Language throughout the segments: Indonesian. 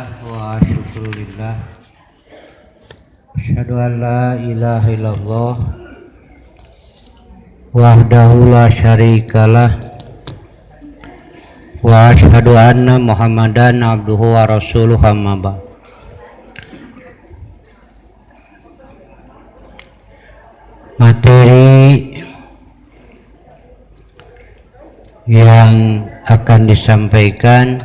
Alhamdulillah wa syukurillah. Asyhadu an la ilaha illallah wahdahu la syarikalah wa asyhadu anna Muhammadan abduhu wa rasuluh amma ba'd. Materi yang akan disampaikan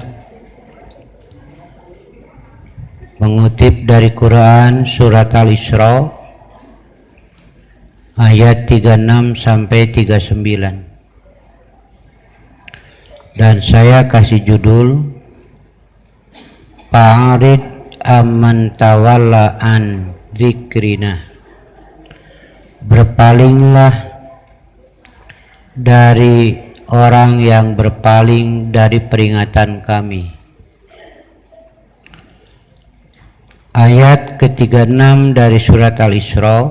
mengutip dari Quran surat Al-Isra ayat 36 sampai 39, dan saya kasih judul Fa'arid amman tawalla an dzikrina. Berpalinglah dari orang yang berpaling dari peringatan kami. Ayat ke-36 dari surat Al-Isra,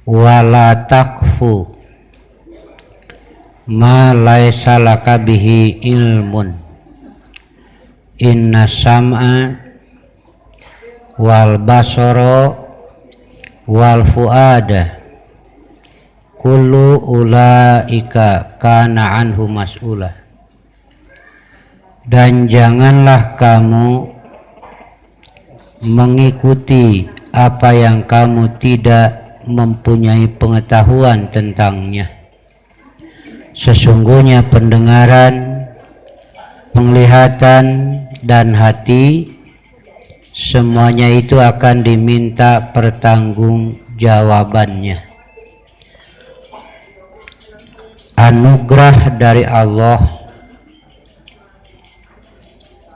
wala takfu ma laisa laka bihi ilmun inna sam'a wal basara wal fuada kullu ulaika kana anhu mas'ula. Dan janganlah kamu mengikuti apa yang kamu tidak mempunyai pengetahuan tentangnya. Sesungguhnya pendengaran, penglihatan, dan hati semuanya itu akan diminta pertanggungjawabannya. Anugerah dari Allah,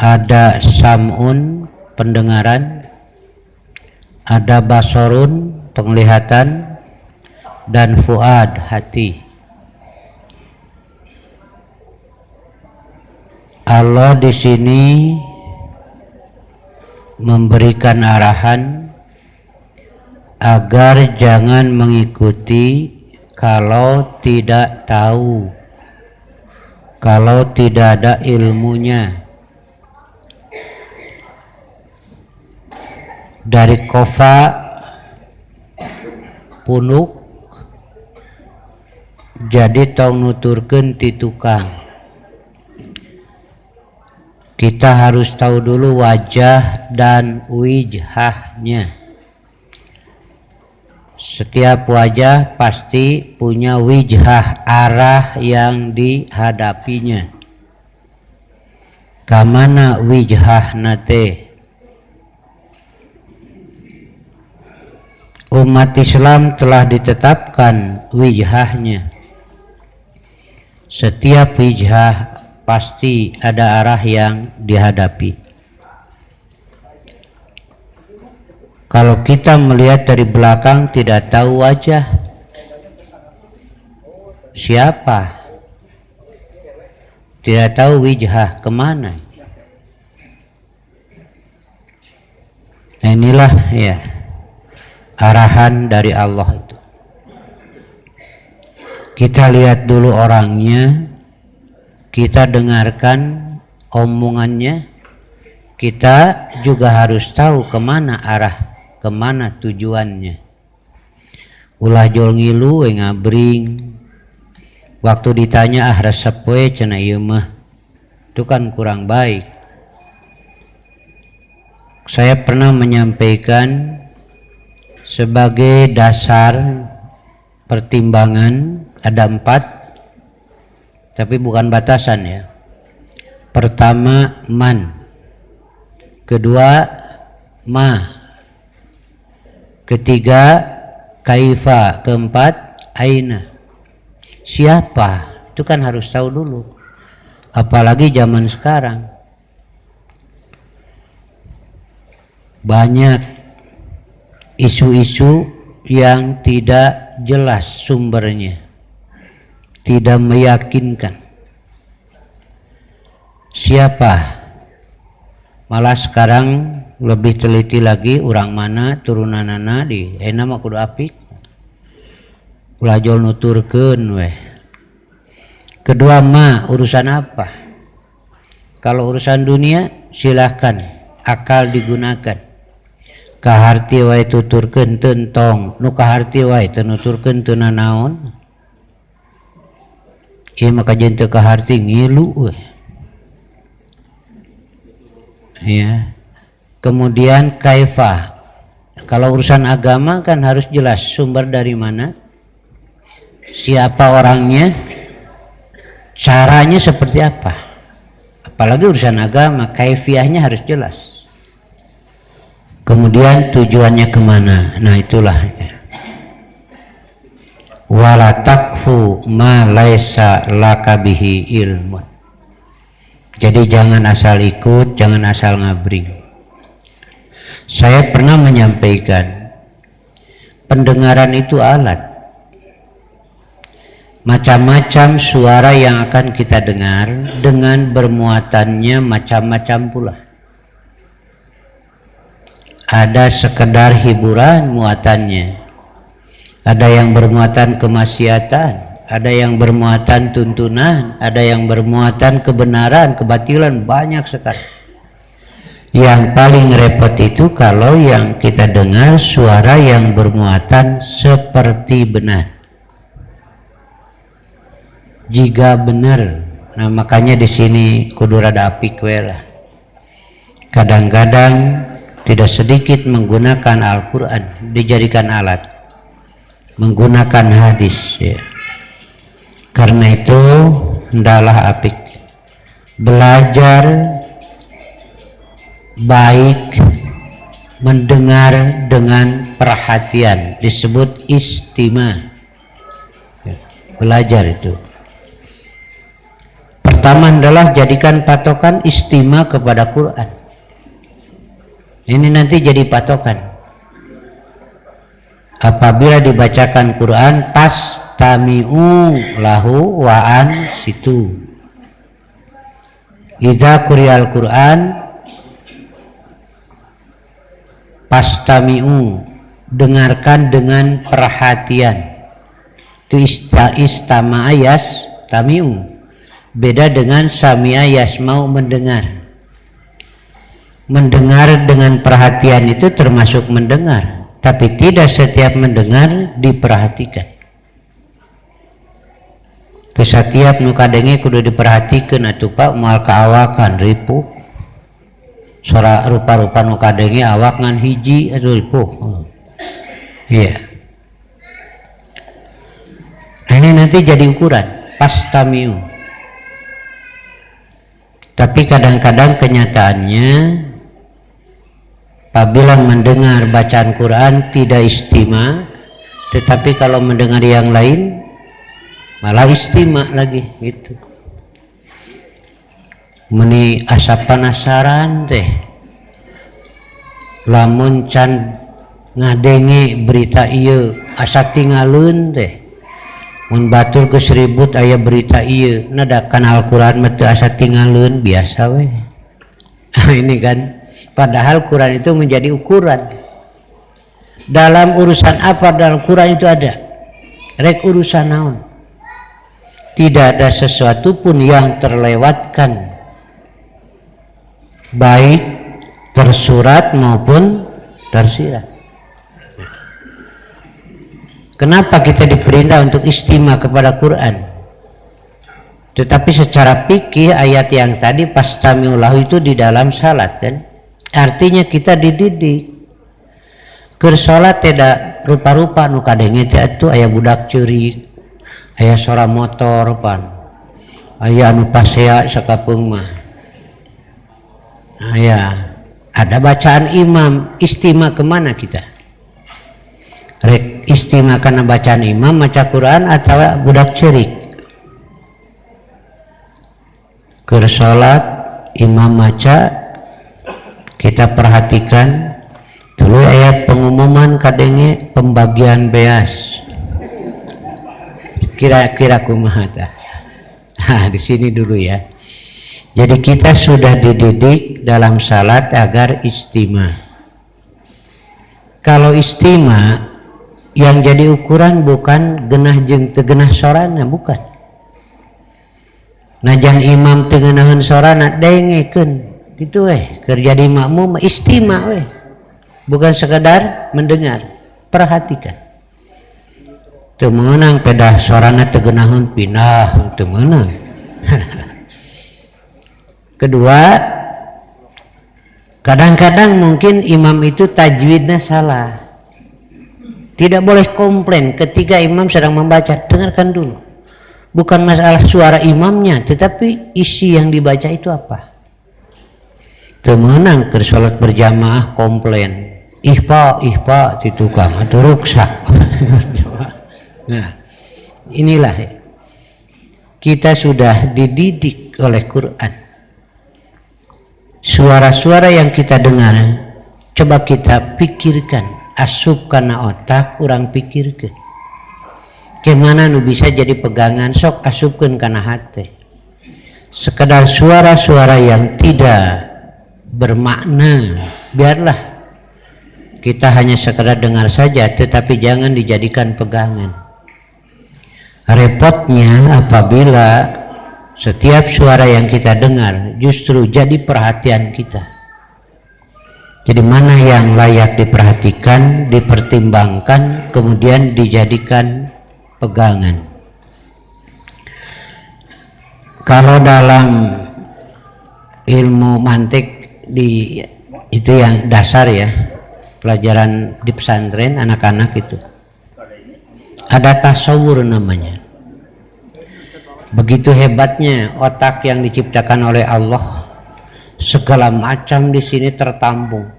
ada sam'un, pendengaran, ada basorun, penglihatan, dan fuad, hati. Allah di sini memberikan arahan agar jangan mengikuti kalau tidak tahu, kalau tidak ada ilmunya. Dari kofa punuk jadi tong nuturkeun ti tukang. Kita harus tahu dulu wajah dan wijhahnya. Setiap wajah pasti punya wijhah, arah yang dihadapinya. Kamana wijhah nate? Umat Islam telah ditetapkan wijhahnya. Setiap wijhah pasti ada arah yang dihadapi. Kalau kita melihat dari belakang tidak tahu wajah siapa, tidak tahu wijhah kemana. Nah, inilah ya arahan dari Allah itu. Kita lihat dulu orangnya, kita dengarkan omongannya, kita juga harus tahu kemana arah, kemana tujuannya. Ulah jol ngilu we ngabring, waktu ditanya resep we cenah ieu mah, itu kan kurang baik. Saya pernah menyampaikan sebagai dasar pertimbangan ada 4, tapi bukan batasan ya. Pertama man, kedua ma, ketiga kaifa, keempat aina. Siapa? Itu kan harus tahu dulu. Apalagi zaman sekarang banyak isu-isu yang tidak jelas sumbernya, tidak meyakinkan. Siapa? Malah sekarang lebih teliti lagi, orang mana turunanana di mah kudu apik, ulah jol nuturkeun weh. Kedua ma, urusan apa? Kalau urusan dunia silahkan akal digunakan. Kaharti wae tuturkeun teu entong, nu kaharti wae teu nuturkeun teu nanaon. Ieu mah kajian teu kaharti ngilu we. Ya. Kemudian kaifa. Kalau urusan agama kan harus jelas sumber dari mana, siapa orangnya, caranya seperti apa. Apalagi urusan agama, kaifiahnya harus jelas. Kemudian tujuannya kemana. Nah itulah ya. Wala takfu ma laisa laka bihi ilmun. Jadi jangan asal ikut, jangan asal ngabring. Saya pernah menyampaikan, pendengaran itu alat. Macam-macam suara yang akan kita dengar dengan bermuatannya macam-macam pula. Ada sekedar hiburan muatannya, ada yang bermuatan kemaksiatan, ada yang bermuatan tuntunan, ada yang bermuatan kebenaran, kebatilan, banyak sekali. Yang paling repot itu kalau yang kita dengar suara yang bermuatan seperti benar. Jika benar, nah makanya di sini kudu rada apik we lah. Kadang-kadang tidak sedikit menggunakan Al-Quran dijadikan alat, menggunakan hadis ya. Karena itu hendaklah apik belajar baik, mendengar dengan perhatian, disebut istima. Belajar itu pertama adalah jadikan patokan istima kepada Quran. Ini nanti jadi patokan. Apabila dibacakan Quran, pastami'u lahu wa ansitu. Idza quri'al Quran pastami'u, dengarkan dengan perhatian. Itu istama ayas tami'u, beda dengan sami'a yasma'u, mendengar. Mendengar dengan perhatian itu termasuk mendengar, tapi tidak setiap mendengar diperhatikan. Setiap nu kadenge kudu diperhatikan atuh Pak, moal kaawakan ripuh. Sora rupa-rupa nu kadenge awak ngan hiji atuh ripuh. Iya. Ini nanti jadi ukuran pastamiu. Tapi kadang-kadang kenyataannya apabila mendengar bacaan Quran tidak istima, tetapi kalau mendengar yang lain malah istima lagi gitu. Meni asa penasaran teh lamun can ngadenge berita ieu asa tingalun teh mun batur geus ribut aya berita ieu nadakan Al-Quran mah teu asa tingalun biasa we. Ini kan padahal Quran itu menjadi ukuran dalam urusan apa. Dalam Quran itu ada rek urusan naon, tidak ada sesuatu pun yang terlewatkan, baik tersurat maupun tersirat. Kenapa kita diperintah untuk istimah kepada Quran? Tetapi secara fikih ayat yang tadi pastamiulahu itu di dalam salat kan, artinya kita dididik keur salat tidak rupa-rupa nu kadenge teh atuh aya budak ceurik, aya suara motor pan, aya anu pasea sakapeung mah. Ya, ada bacaan imam, istimah kemana kita? Rek istimah karena bacaan imam maca Quran atau budak cerik? Keur salat imam maca, kita perhatikan dulu ayat pengumuman kadenge pembagian beas. Kira-kira kumaha tah? Nah, di sini dulu ya. Jadi kita sudah dididik dalam salat agar istimah. Kalau istimah yang jadi ukuran bukan genah jeung teu genah sorana, bukan. Najan imam teu ngeunaheun sorana dengekeun gitu kerja di makmum istimewa bukan sekedar mendengar, perhatikan. Teu meunang pedah suarana teu geunahun pindah, teu meunang. Kedua, kadang-kadang mungkin imam itu tajwidnya salah. Tidak boleh komplain ketika imam sedang membaca, dengarkan dulu. Bukan masalah suara imamnya, tetapi isi yang dibaca itu apa. Temenang ke sholat berjamaah komplain, ihfa di tukang atau ruksak. Nah, inilah kita sudah dididik oleh Quran. Suara-suara yang kita dengar, coba kita pikirkan, asup karena otak, kurang pikirkan. Kemana nu bisa jadi pegangan, sok asupkan karena hati. Sekedar suara-suara yang tidak bermakna, biarlah kita hanya sekedar dengar saja, tetapi jangan dijadikan pegangan. Repotnya apabila setiap suara yang kita dengar justru jadi perhatian kita. Jadi mana yang layak diperhatikan, dipertimbangkan, kemudian dijadikan pegangan. Kalau dalam ilmu mantik itu yang dasar ya, pelajaran di pesantren anak-anak itu ada tasawur namanya. Begitu hebatnya otak yang diciptakan oleh Allah, segala macam di sini tertampung.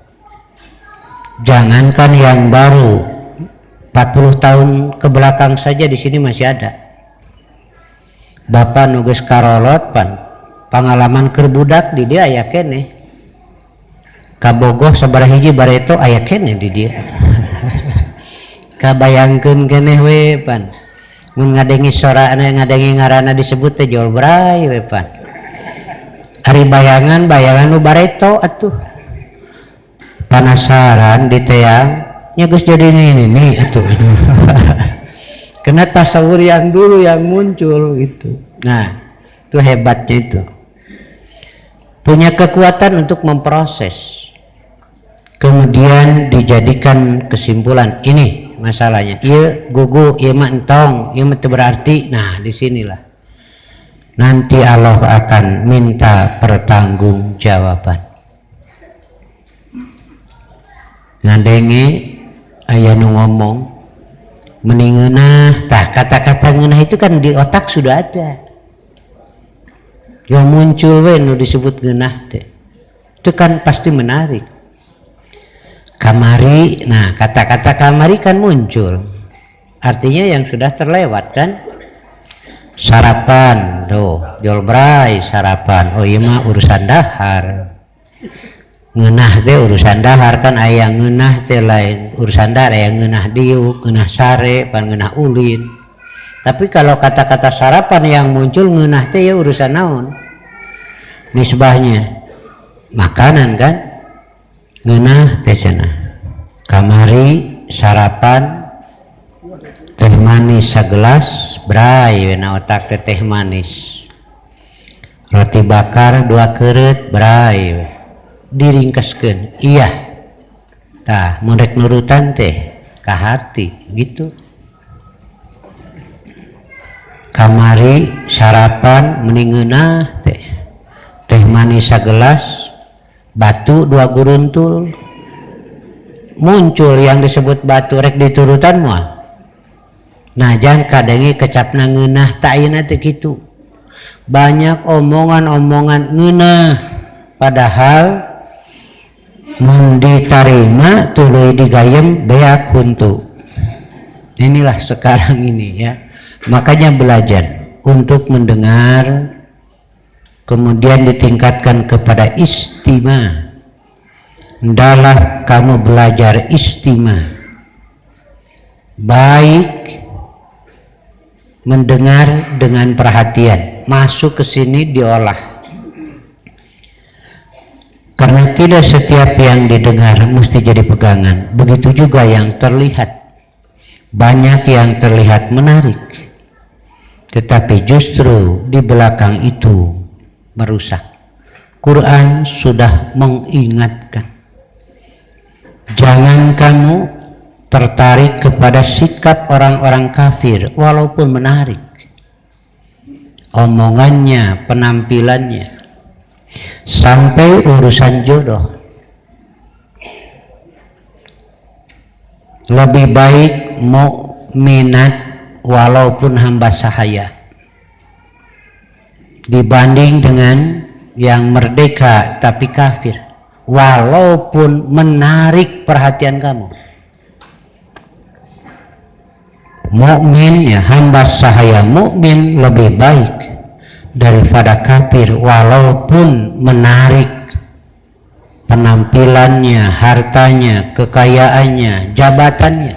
Jangankan yang baru, 40 tahun ke belakang saja di sini masih ada. Bapak nugas karolot pan pengalaman kerbudak di dia aya kene. Kabogoh sabaraha hiji bareto aya kene di dia. Kabayangkeun kene we pan. Mun ngadengi sorana ngadengi ngaranna disebut teh jol bray we pan. Ari bayangan nu bareto atuh. Penasaran di teang Gus jadi ini atuh. Kena tasawur yang dulu yang muncul gitu. Nah, itu hebatnya itu. Punya kekuatan untuk memproses. Kemudian dijadikan kesimpulan. Ini masalahnya. Ieu gugu, ieu mah entong, ieu mah teu berarti. Nah, disinilah. Nanti Allah akan minta pertanggungjawaban. Ngadengi aya nu ngomong meni ngeunah, tah kata-kata ngeunah itu kan di otak sudah ada. Yang muncul we nu disebut ngeunah teh. Itu kan pasti menarik. Kamari, nah kata-kata kamari kan muncul. Artinya yang sudah terlewat kan. Sarapan, tuh, jolbrai sarapan. Oh iya mah urusan dahar. Ngeunah teh urusan dahar kan aya ngeunah teh lain urusan dahar, aya ngeunah diuk, ngeunah sare, pan ngeunah ulin. Tapi kalau kata-kata sarapan yang muncul ngeunah teh ya urusan naon? Nisbahnya makanan kan? Ngeunah teh cenah. Kamari sarapan teh manis sagelas, bray we na otak teh manis. Roti bakar 2 keureut, bray we. Diringkaskeun iya tah mundek nurutan teh ka hati gitu. Kamari sarapan mending ngeunah teh manis sagelas, batu 2 guruntul. Muncul yang disebut batu rek diturutan moal. Nah jangan kadengi kecapna ngeunah tak ayeuna teh kitu. Banyak omongan-omongan ngeunah padahal mun ditarima tuluy digayem beak huntu. Inilah sekarang ini ya. Makanya belajar untuk mendengar, kemudian ditingkatkan kepada istima. Hendaklah kamu belajar istima. Baik mendengar dengan perhatian, masuk ke sini diolah. Karena tidak setiap yang didengar mesti jadi pegangan. Begitu juga yang terlihat. Banyak yang terlihat menarik, tetapi justru di belakang itu merusak. Quran sudah mengingatkan, jangan kamu tertarik kepada sikap orang-orang kafir walaupun menarik omongannya, penampilannya, sampai urusan jodoh. Lebih baik mukminat walaupun hamba sahaya dibanding dengan yang merdeka tapi kafir walaupun menarik perhatian kamu. Mukmin ya, hamba sahaya mukmin lebih baik daripada kafir walaupun menarik penampilannya, hartanya, kekayaannya, jabatannya.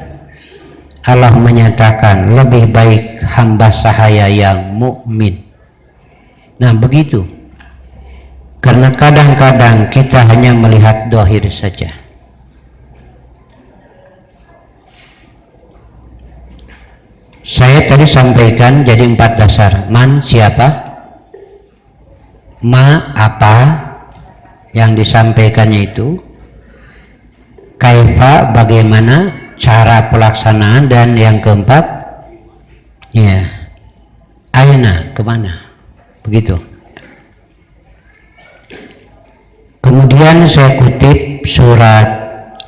Allah menyatakan lebih baik hamba sahaya yang mukmin. Nah begitu. Karena kadang-kadang kita hanya melihat dohir saja. Saya tadi sampaikan jadi 4 dasar. Man siapa? Ma apa? Yang disampaikannya itu. Kaifa bagaimana cara pelaksanaan, dan yang keempat ya aina kemana, begitu. Kemudian saya kutip surat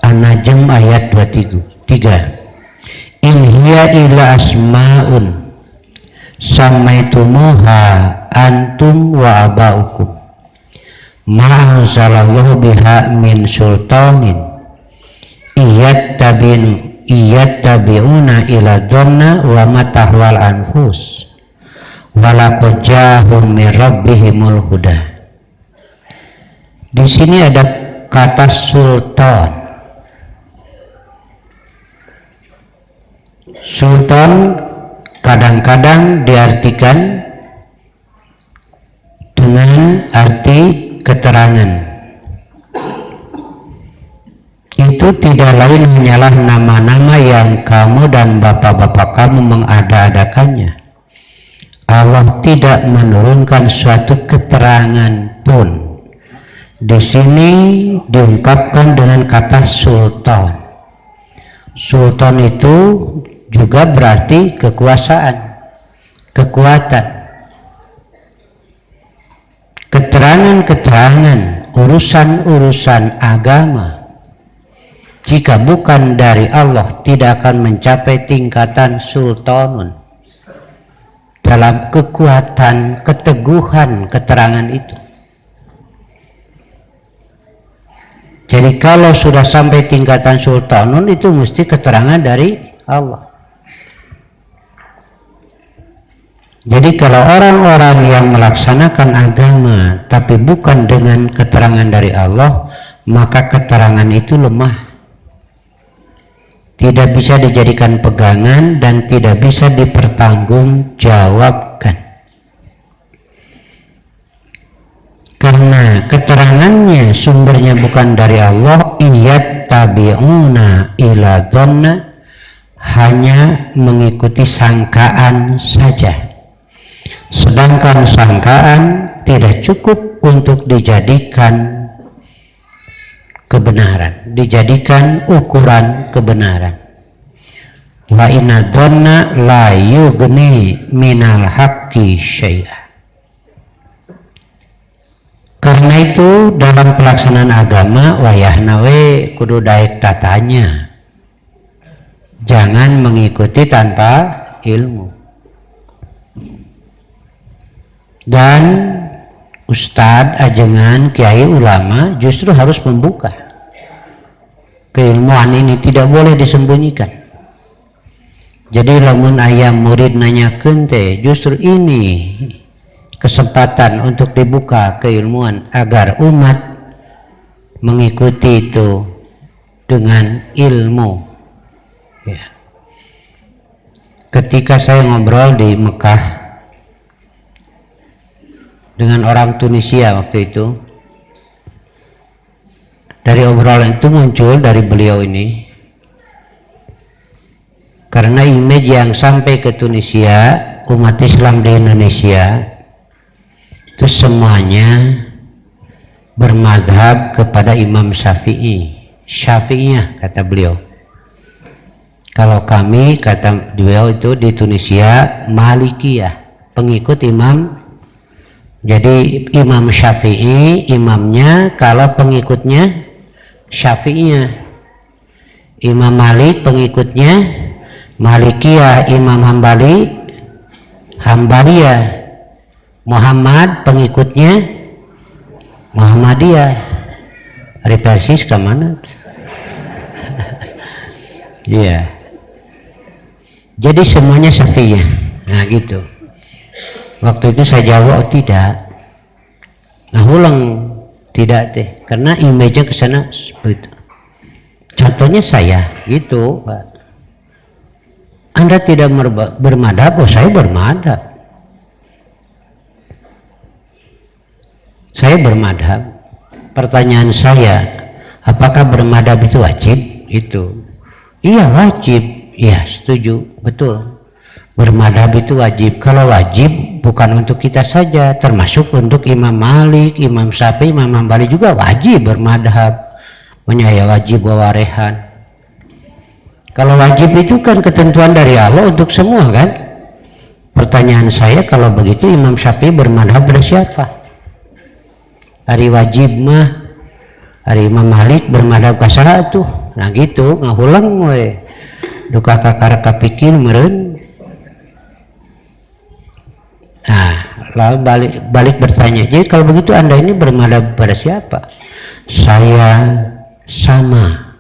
An-Najm ayat 23. In hiya illa asma'un samaitumuha antum wa aba'ukum ma anzalallahu biha min sultanin iyattabi'una ila dhanna wa matahwal anfus walaqad ja'ahum min rabbihimul huda. Di sini ada kata sultan. Sultan kadang-kadang diartikan dengan arti keterangan. Itu tidak lain hanyalah nama-nama yang kamu dan bapak-bapak kamu mengada-adakannya. Allah tidak menurunkan suatu keterangan pun. Di sini diungkapkan dengan kata sultan. Sultan itu juga berarti kekuasaan, kekuatan. Keterangan-keterangan urusan-urusan agama, jika bukan dari Allah, tidak akan mencapai tingkatan sultanun dalam kekuatan, keteguhan keterangan itu. Jadi kalau sudah sampai tingkatan sultanun, itu mesti keterangan dari Allah. Jadi kalau orang-orang yang melaksanakan agama tapi bukan dengan keterangan dari Allah, maka keterangan itu lemah, tidak bisa dijadikan pegangan dan tidak bisa dipertanggungjawabkan. Karena keterangannya sumbernya bukan dari Allah, iyattabi'una ila dhanna, hanya mengikuti sangkaan saja. Sedangkan sangkaan tidak cukup untuk dijadikan kebenaran, dijadikan ukuran kebenaran. Wa inna dhanna la yughni minal haqqi syai'a. Karena itu dalam pelaksanaan agama wayahna we kudu daek tatanya. Jangan mengikuti tanpa ilmu. Dan ustadz, ajengan, kiai, ulama justru harus membuka keilmuan ini, tidak boleh disembunyikan. Jadi lamun ayam murid nanyakeun teh, justru ini kesempatan untuk dibuka keilmuan agar umat mengikuti itu dengan ilmu. Ya. Ketika saya ngobrol di Mekah dengan orang Tunisia waktu itu, dari obrolan itu muncul dari beliau ini, karena image yang sampai ke Tunisia, umat Islam di Indonesia itu semuanya bermadhab kepada Imam Syafi'iyah kata beliau. Kalau kami kata beliau itu di Tunisia Malikiyah, pengikut Imam. Jadi Imam Syafi'i imamnya, kalau pengikutnya Syafi'iyah. Imam Malik pengikutnya Malikiyah, Imam Hambali Hambaliyah, Muhammad pengikutnya Muhammadiyah. Hari persis ke mana? Iya. Jadi semuanya Syafi'iyah. Nah gitu. Waktu itu saya jawab tidak. Nah ulang tidak teh, karena image-nya ke sana seperti itu. Contohnya saya gitu, Pak. Anda tidak bermadhab, oh saya bermadhab. Saya bermadhab. Pertanyaan saya, apakah bermadhab itu wajib? Itu. Iya wajib. Iya setuju, betul. Bermadhab itu wajib. Kalau wajib bukan untuk kita saja, termasuk untuk Imam Malik, Imam Syafi'i, Imam Hambali juga wajib bermadhab. Menyaya wajib wawarehan. Kalau wajib itu kan ketentuan dari Allah untuk semua kan. Pertanyaan saya, kalau begitu Imam Syafi'i bermadhab pada siapa? Hari wajib mah, hari Imam Malik bermadhab ke satu. Nah gitu, ngahulang we. Duka kakar kapikir meren. Nah, lalu balik bertanya, jadi kalau begitu Anda ini bermadhab pada siapa? Saya sama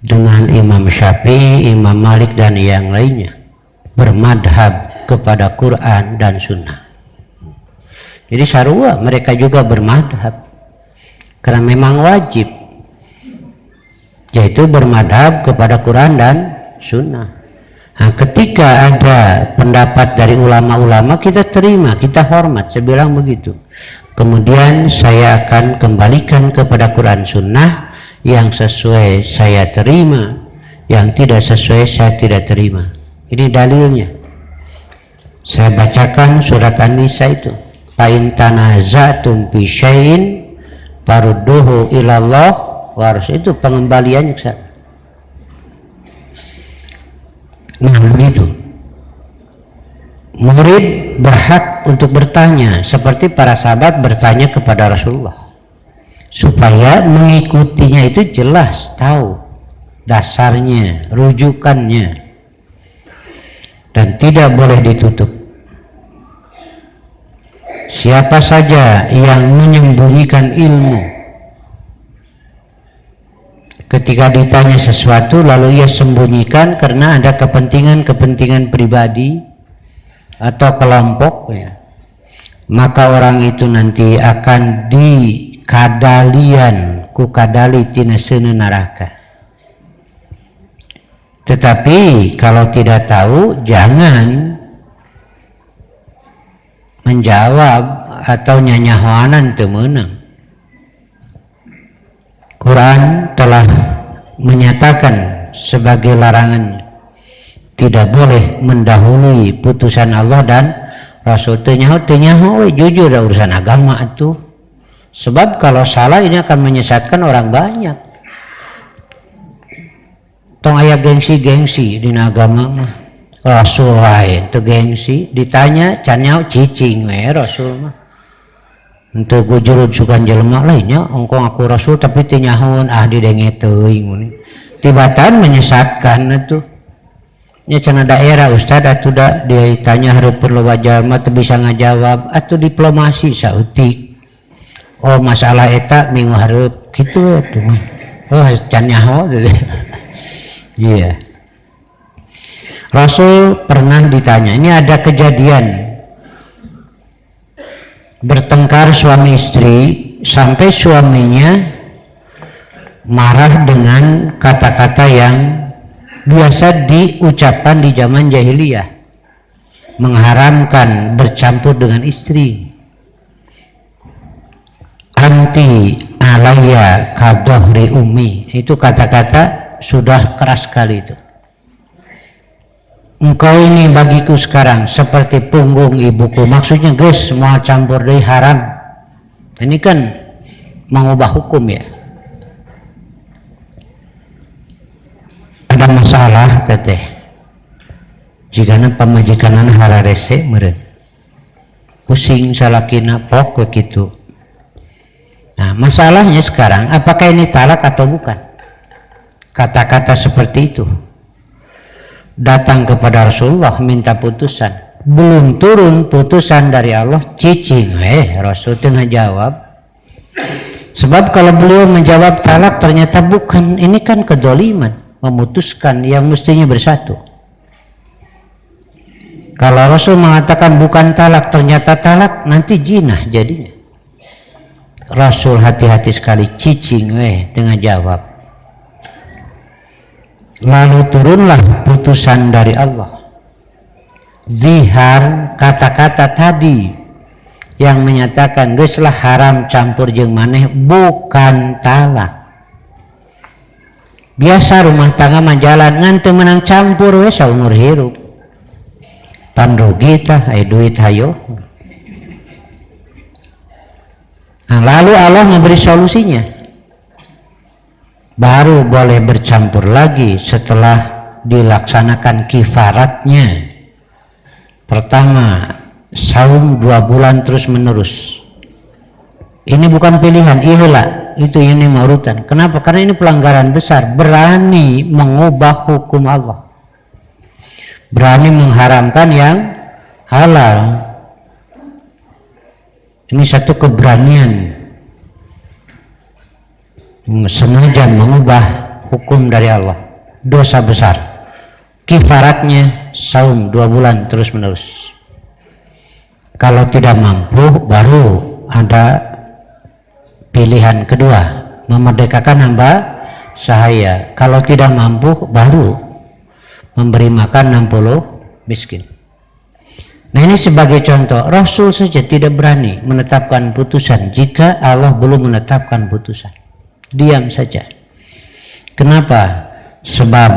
dengan Imam Syafi'i, Imam Malik dan yang lainnya, bermadhab kepada Quran dan Sunnah. Jadi sarua mereka juga bermadhab karena memang wajib, yaitu bermadhab kepada Quran dan Sunnah. Nah, ketika ada pendapat dari ulama-ulama kita terima, kita hormat, saya bilang begitu. Kemudian saya akan kembalikan kepada Quran Sunnah. Yang sesuai saya terima, yang tidak sesuai saya tidak terima. Ini dalilnya. Saya bacakan surat An-Nisa itu. Fa in tanaza'tum fi syai'in farudduhu ilallah wa rasul. Itu pengembaliannya ke sana. Nah begitu. Murid berhak untuk bertanya seperti para sahabat bertanya kepada Rasulullah, supaya mengikutinya itu jelas, tahu dasarnya, rujukannya, dan tidak boleh ditutup. Siapa saja yang menyembunyikan ilmu, ketika ditanya sesuatu lalu ia sembunyikan karena ada kepentingan pribadi atau kelompok, ya, maka orang itu nanti akan kadalian ku kadali tina seuneu neraka. Tetapi kalau tidak tahu jangan menjawab atau nyanyahoanan teu meunang. Quran telah menyatakan sebagai larangannya, tidak boleh mendahului putusan Allah dan Rasul. Teu nyaho we jujur da urusan agama atuh. Sebab kalau salah ini akan menyesatkan orang banyak. Tong aya gengsi di agama mah. Rasul lain teu gengsi, ditanya can nyaho cicing we Rasul mah. Henteu gujurud sukan jelema lainnya ongkong aku Rasul tapi teu nyahoan didenge teuing mun. Tibatan menyesatkan atuh. Nya cenah daerah ustad atuh da ditanya hareup perlu jalma teu bisa ngajawab atuh diplomasi saeutik. Oh masalah eta minggu hareup kitu atuh mah. Oh can nyaho teh. Iya. Rasul pernah ditanya, ini ada kejadian bertengkar suami istri sampai suaminya marah dengan kata-kata yang biasa diucapkan di zaman jahiliyah, mengharamkan bercampur dengan istri. Anti alaya kadohri umi, itu kata-kata sudah keras sekali itu. Engkau ini bagiku sekarang seperti punggung ibuku, maksudnya guys mau campur deui haram. Ini kan mengubah hukum ya. Ada masalah teteh jika pamajikan hararese meureun pusing salakina pok begitu. Nah masalahnya sekarang apakah ini talak atau bukan? Kata-kata seperti itu datang kepada Rasulullah minta putusan, belum turun putusan dari Allah, cicing Rasul tengah jawab. Sebab kalau beliau menjawab talak ternyata bukan, ini kan kedoliman, memutuskan yang mestinya bersatu. Kalau Rasul mengatakan bukan talak ternyata talak, nanti jinah jadinya. Rasul hati-hati sekali, cicing tengah jawab. Lalu turunlah putusan dari Allah. Zihar, kata-kata tadi yang menyatakan geuslah haram campur jeung maneh bukan talak. Biasa rumah tangga mah jalan ngan teu meunang campur we saumur hirup. Pan rugi tah aya duit hayo. Nah, lalu Allah memberi solusinya. Baru boleh bercampur lagi setelah dilaksanakan kifaratnya. Pertama, saum 2 bulan terus menerus. Ini bukan pilihan, inilah itu ini urutan. Kenapa? Karena ini pelanggaran besar, berani mengubah hukum Allah, berani mengharamkan yang halal. Ini satu keberanian, sengaja mengubah hukum dari Allah, dosa besar. Kifaratnya saum 2 bulan terus menerus. Kalau tidak mampu baru ada pilihan kedua, memerdekakan hamba sahaya. Kalau tidak mampu baru memberi makan 60 miskin. Nah ini sebagai contoh, Rasul saja tidak berani menetapkan putusan jika Allah belum menetapkan putusan. Diam saja. Kenapa? Sebab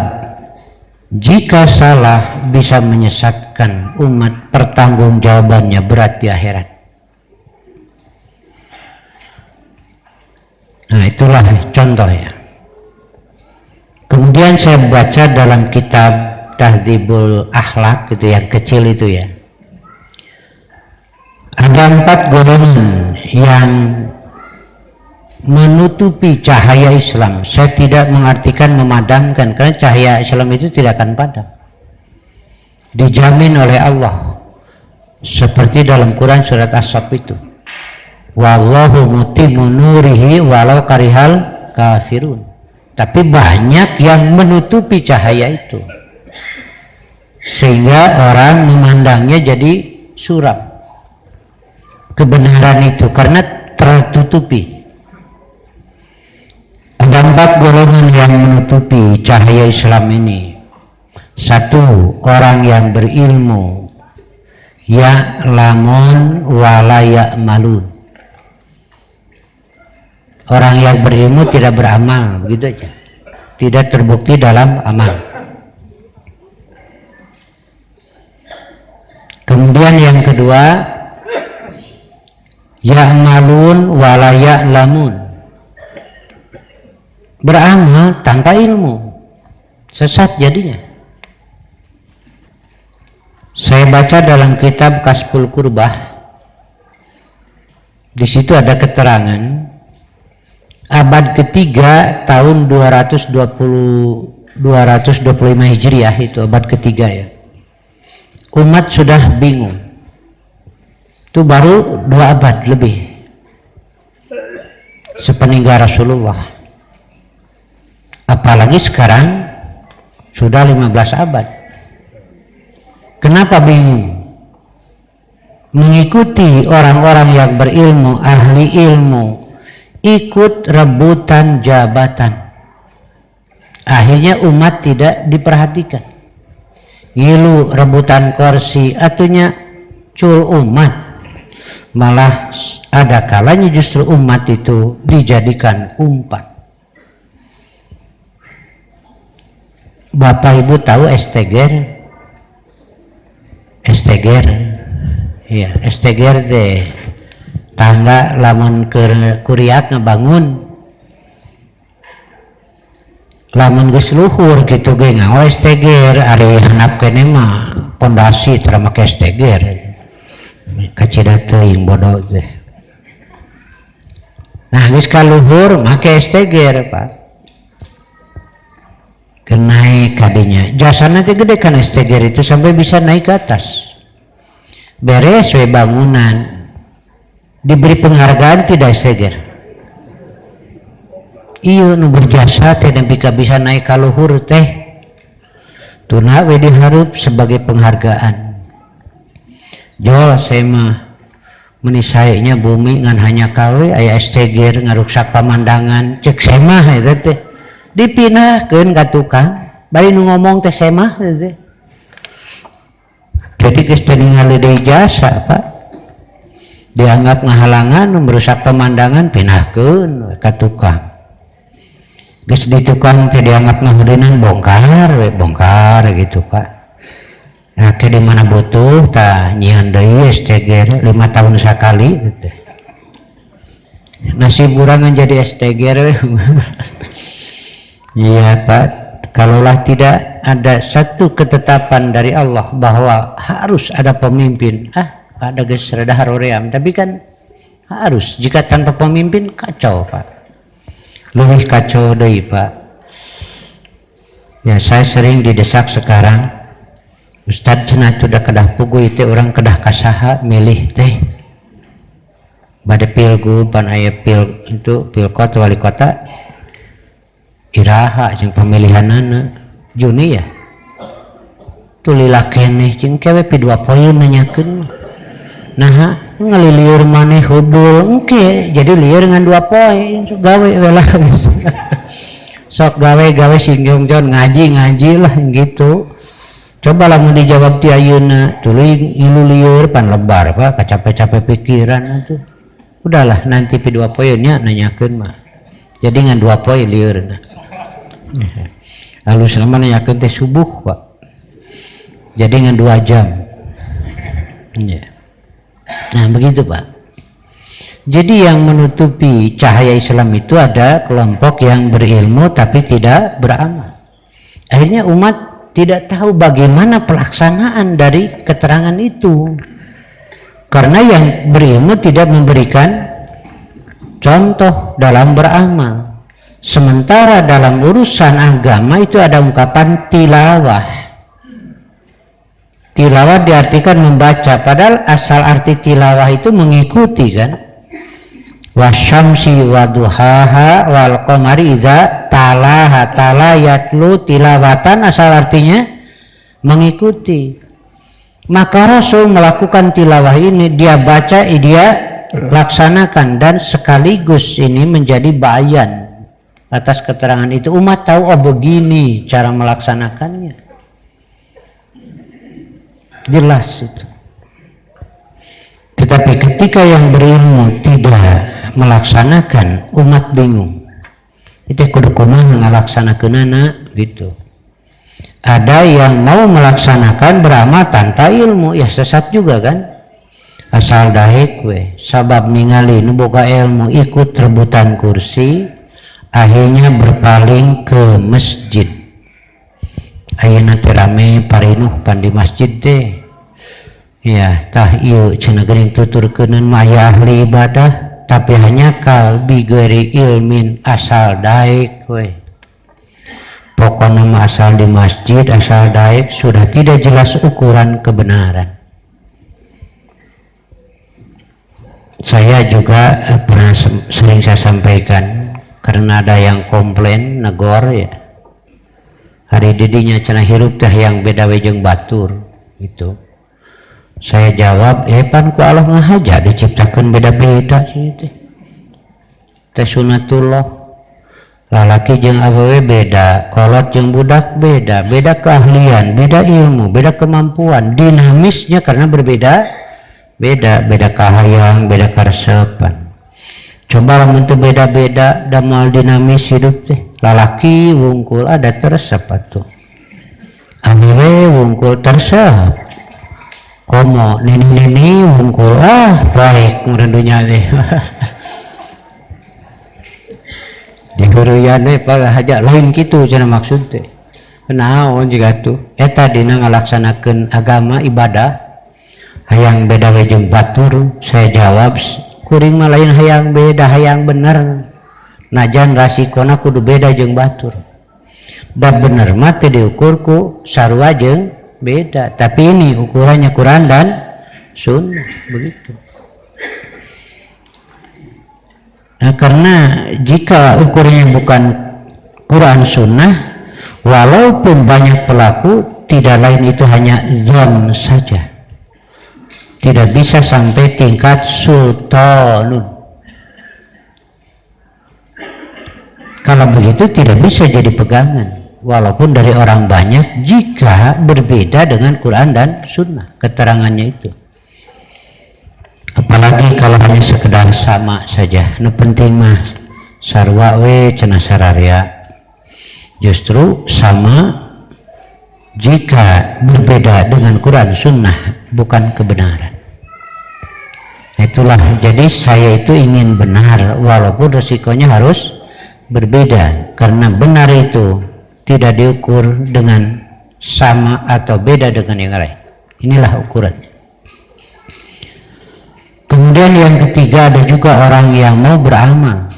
jika salah bisa menyesatkan umat, pertanggungjawabannya berat di akhirat. Nah itulah contohnya. Kemudian saya baca dalam kitab Tahdzibul Akhlak itu yang kecil itu ya, ada 4 golongan yang menutupi cahaya Islam. Saya tidak mengartikan memadamkan, karena cahaya Islam itu tidak akan padam, dijamin oleh Allah, seperti dalam Quran surat As-Saff itu, wallahu mutimmu nurihi walau karihal kafirun. Tapi banyak yang menutupi cahaya itu sehingga orang memandangnya jadi suram kebenaran itu karena tertutupi. Ada 4 golongan yang menutupi cahaya Islam ini. 1, orang yang berilmu, ya'lamun wa la ya'malun. Orang yang berilmu tidak beramal, begitu aja, tidak terbukti dalam amal. Kemudian yang kedua, ya'malun wa la ya'lamun. Beramal tanpa ilmu, sesat jadinya. Saya baca dalam kitab Kasful Qurbah, di situ ada keterangan abad ketiga tahun 225 Hijriah, itu abad ketiga ya. Umat sudah bingung. Itu baru 2 abad lebih sepeninggal Rasulullah. Apalagi sekarang sudah 15 abad. Kenapa bingung? Mengikuti orang-orang yang berilmu, ahli ilmu, ikut rebutan jabatan. Akhirnya umat tidak diperhatikan. Ngilu rebutan kursi, atunya cul umat. Malah ada kalanya justru umat itu dijadikan umpat. Bapak Ibu tahu Esteger? Esteger, ya Esteger deh tangga lamun kuriak ngabangun lamun geus luhur kitu ge ngawa steger ari handap kene mah pondasi tara make steger kacida teuing bodoh teh. Nah geus ka luhur make steger Pak kenaik kadinya jasana teh gede kan steger itu sampai bisa naik ke atas beres we bangunan diberi penghargaan tidak steger iya nu berjasa teh dan bisa naik ka luhur teh tuna we dihareup sebagai penghargaan jol saya mah menisainya bumi ngan hanya kawe aya steger ngaruksak pamandangan cek saya mah eta teh dipinahkeun ka tukang bari nu ngomong teh saya mah teh jadi geus teu ningali deui jasa Pak dianggap ngahalangan merusak pemandangan pinahkeun ka tukang geus di tukang teh dianggap ngaheureunnan bongkar gitu Pak. Nah ke di mana butuh tah nyian deui STG 5 tahun sakali gitu. Nasib urang jadi STG iya Pak, kalaulah tidak ada satu ketetapan dari Allah bahwa harus ada pemimpin, ada geus rada haroream, tapi kan harus, jika tanpa pemimpin kacau Pak, lebih kacau deui Pak. Ya saya sering didesak sekarang, Ustadz cenah tuh kedah puguh itu orang kedah kasaha milih teh, bade pilgub pan aya pil itu pilkot wali kota, iraha jeung pemilihanana Juni ya, tuh lila keneh jeung kewe pi 2 poin nanyakeun. Nah ngalilieur maneh hudul engke jadi lieur ngan 2 poin gawe welah sok gawe singgung jon ngaji lah gitu. Coba lamun dijawab ti ayeuna tuluy ngilu lieur pan lebar Pak kacape-cape pikiran atuh. Udahlah nanti pi 2 poinnya nanyakeun mah. Jadi ngan 2 poin lieureuna. Lalu selama nanyakeun teh subuh Pak. Jadi ngan 2 jam. Ya. Nah begitu Pak. Jadi yang menutupi cahaya Islam itu ada kelompok yang berilmu tapi tidak beramal. Akhirnya umat tidak tahu bagaimana pelaksanaan dari keterangan itu. Karena yang berilmu tidak memberikan contoh dalam beramal. Sementara dalam urusan agama itu ada ungkapan tilawah. Tilawah diartikan membaca, padahal asal arti tilawah itu mengikuti kan. Wasyamsi waduhaha wal qamari idza talaha talayatlu tilawatan asal artinya mengikuti. Maka Rasul melakukan tilawah ini, dia baca, dia laksanakan dan sekaligus ini menjadi bayan atas keterangan itu. Umat tahu oh begini cara melaksanakannya. Jelas itu. Tetapi ketika yang berilmu tidak melaksanakan, umat bingung. Itu kudu kumaha ngalaksanakeunana gitu. Ada yang mau melaksanakan beramal tanpa ilmu, ya sesat juga kan. Asal daek we, sabab ningali nu boga ilmu ikut rebutan kursi, akhirnya berpaling ke masjid. Ayeuna teh rame parinuh pan di masjid teh. Ya, tah ieu cenah geuning tuturkeuneun mah ahli ibadah, tapi hanya kalbi geri ilmin asal daek we. Pokoknya mah asal di masjid, asal daek, sudah tidak jelas ukuran kebenaran. Saya juga pernah sering saya sampaikan, karena ada yang komplain, negor ya. Hari didinya cenah hirup teh yang beda wejeng batur gitu. Saya jawab, pan ku Allah ngahaja diciptakan beda-beda sih teh. Teh sunatullah. Lalaki jeung awewe beda, kolot jeung budak beda, beda keahlian, beda ilmu, beda kemampuan, dinamisnya karena berbeda, beda kahayang, beda karesepan. Coba lamun teu beda-beda da moal dinamis hidup teh. Lalaki wungkul ada teresep atuh. Awewe wungkul teresep. komo nini wungkul baik merendunya deh di guruyan deh pada hajak lain gitu cina maksud teh naon juga tuh eta dina ngalaksanakeun agama ibadah hayang beda we jeung batur. Saya jawab kuring mah lain hayang beda hayang bener najan rasikona kudu beda jeung batur da bener mah teu diukur ku sarua jeung beda, tapi ini ukurannya Quran dan Sunnah begitu. Nah, karena jika ukurannya bukan Quran Sunnah, walaupun banyak pelaku, tidak lain itu hanya zon saja, tidak bisa sampai tingkat sultanun. Kalau begitu tidak bisa jadi pegangan walaupun dari orang banyak jika berbeda dengan Quran dan Sunnah keterangannya itu. Apalagi kalau hanya sekedar sama saja. Nu penting mah sarwa we cenah sararea. Justru sama jika berbeda dengan Quran Sunnah bukan kebenaran. Itulah jadi saya itu ingin benar walaupun resikonya harus berbeda, karena benar itu tidak diukur dengan sama atau beda dengan yang lain. Inilah ukurannya. Kemudian yang ketiga, ada juga orang yang mau beramal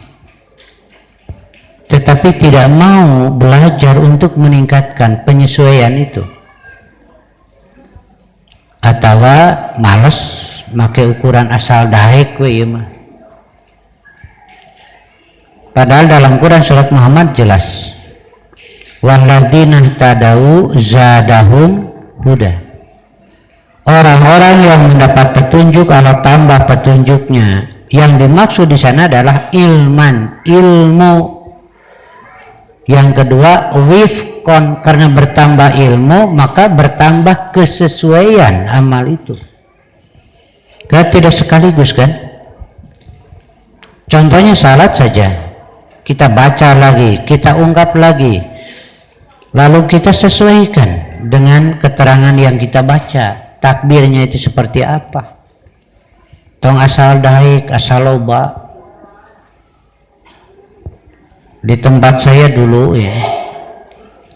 tetapi tidak mau belajar untuk meningkatkan penyesuaian itu, atau malas pakai ukuran asal daek we mah. Padahal dalam Quran surat Muhammad jelas, walladzina tadau zadahum huda. Orang-orang yang mendapat petunjuk atau tambah petunjuknya. Yang dimaksud di sana adalah ilman, ilmu. Yang kedua wifqon, karena bertambah ilmu maka bertambah kesesuaian amal itu. Karena tidak sekaligus kan? Contohnya salat saja. Kita baca lagi, kita ungkap lagi, lalu kita sesuaikan dengan keterangan yang kita baca. Takbirnya itu seperti apa? Tong asal daik, asal loba. Di tempat saya dulu ya,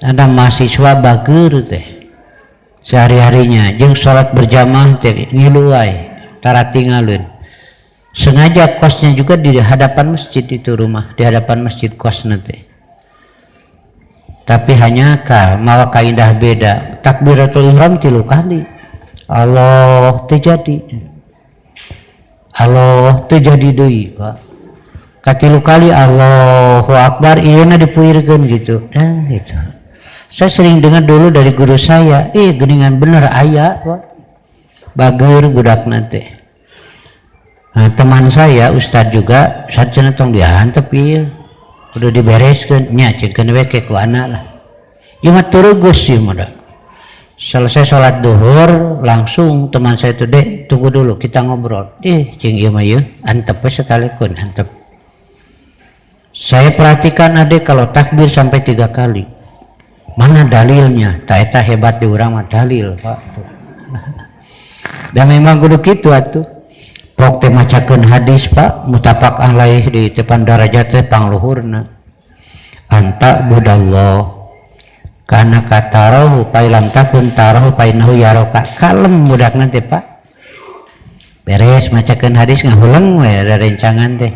ada mahasiswa bager teh sehari-harinya jeung sholat berjamaah teh ngilu wae tara tinggalin. Sengaja kosnya juga di hadapan masjid itu, rumah di hadapan masjid kos nanti. Tapi hanya mawa kaidah beda. Takbiratul ihram 3 kali. Allah terjadi. Allah terjadi deui, Pak. Katilu kali Allahu Akbar ieu na dipuirkeun gitu. Gitu. Saya sering dengar dulu dari guru saya, geuningan bener aya, Pak. Bager budak nanti. Nah, teman saya ustad juga sajen tong diantep ieu. Kudu dibereskeun nya cekeun we ke ku anak lah. Ieu mah turugus ieu mah. Selesai sholat duhur langsung teman saya itu, dek tunggu dulu kita ngobrol. Cing ieu mah ieu antep we sekalipun antep. Saya perhatikan adek kalau takbir sampai 3 kali. Mana dalilnya? Tak eta hebat di urang mah dalil, Pak. Dan memang kudu kitu atuh. Pok teh macakeun hadis, Pak, mutafaq alaih di depan darajat teh pangluhurna. Anta budallah kana katarahu pailam takun tarahu painahu yaroka. Kalem budak nanti, Pak. Beres macakeun hadis ngahulang we ada rencangan teh.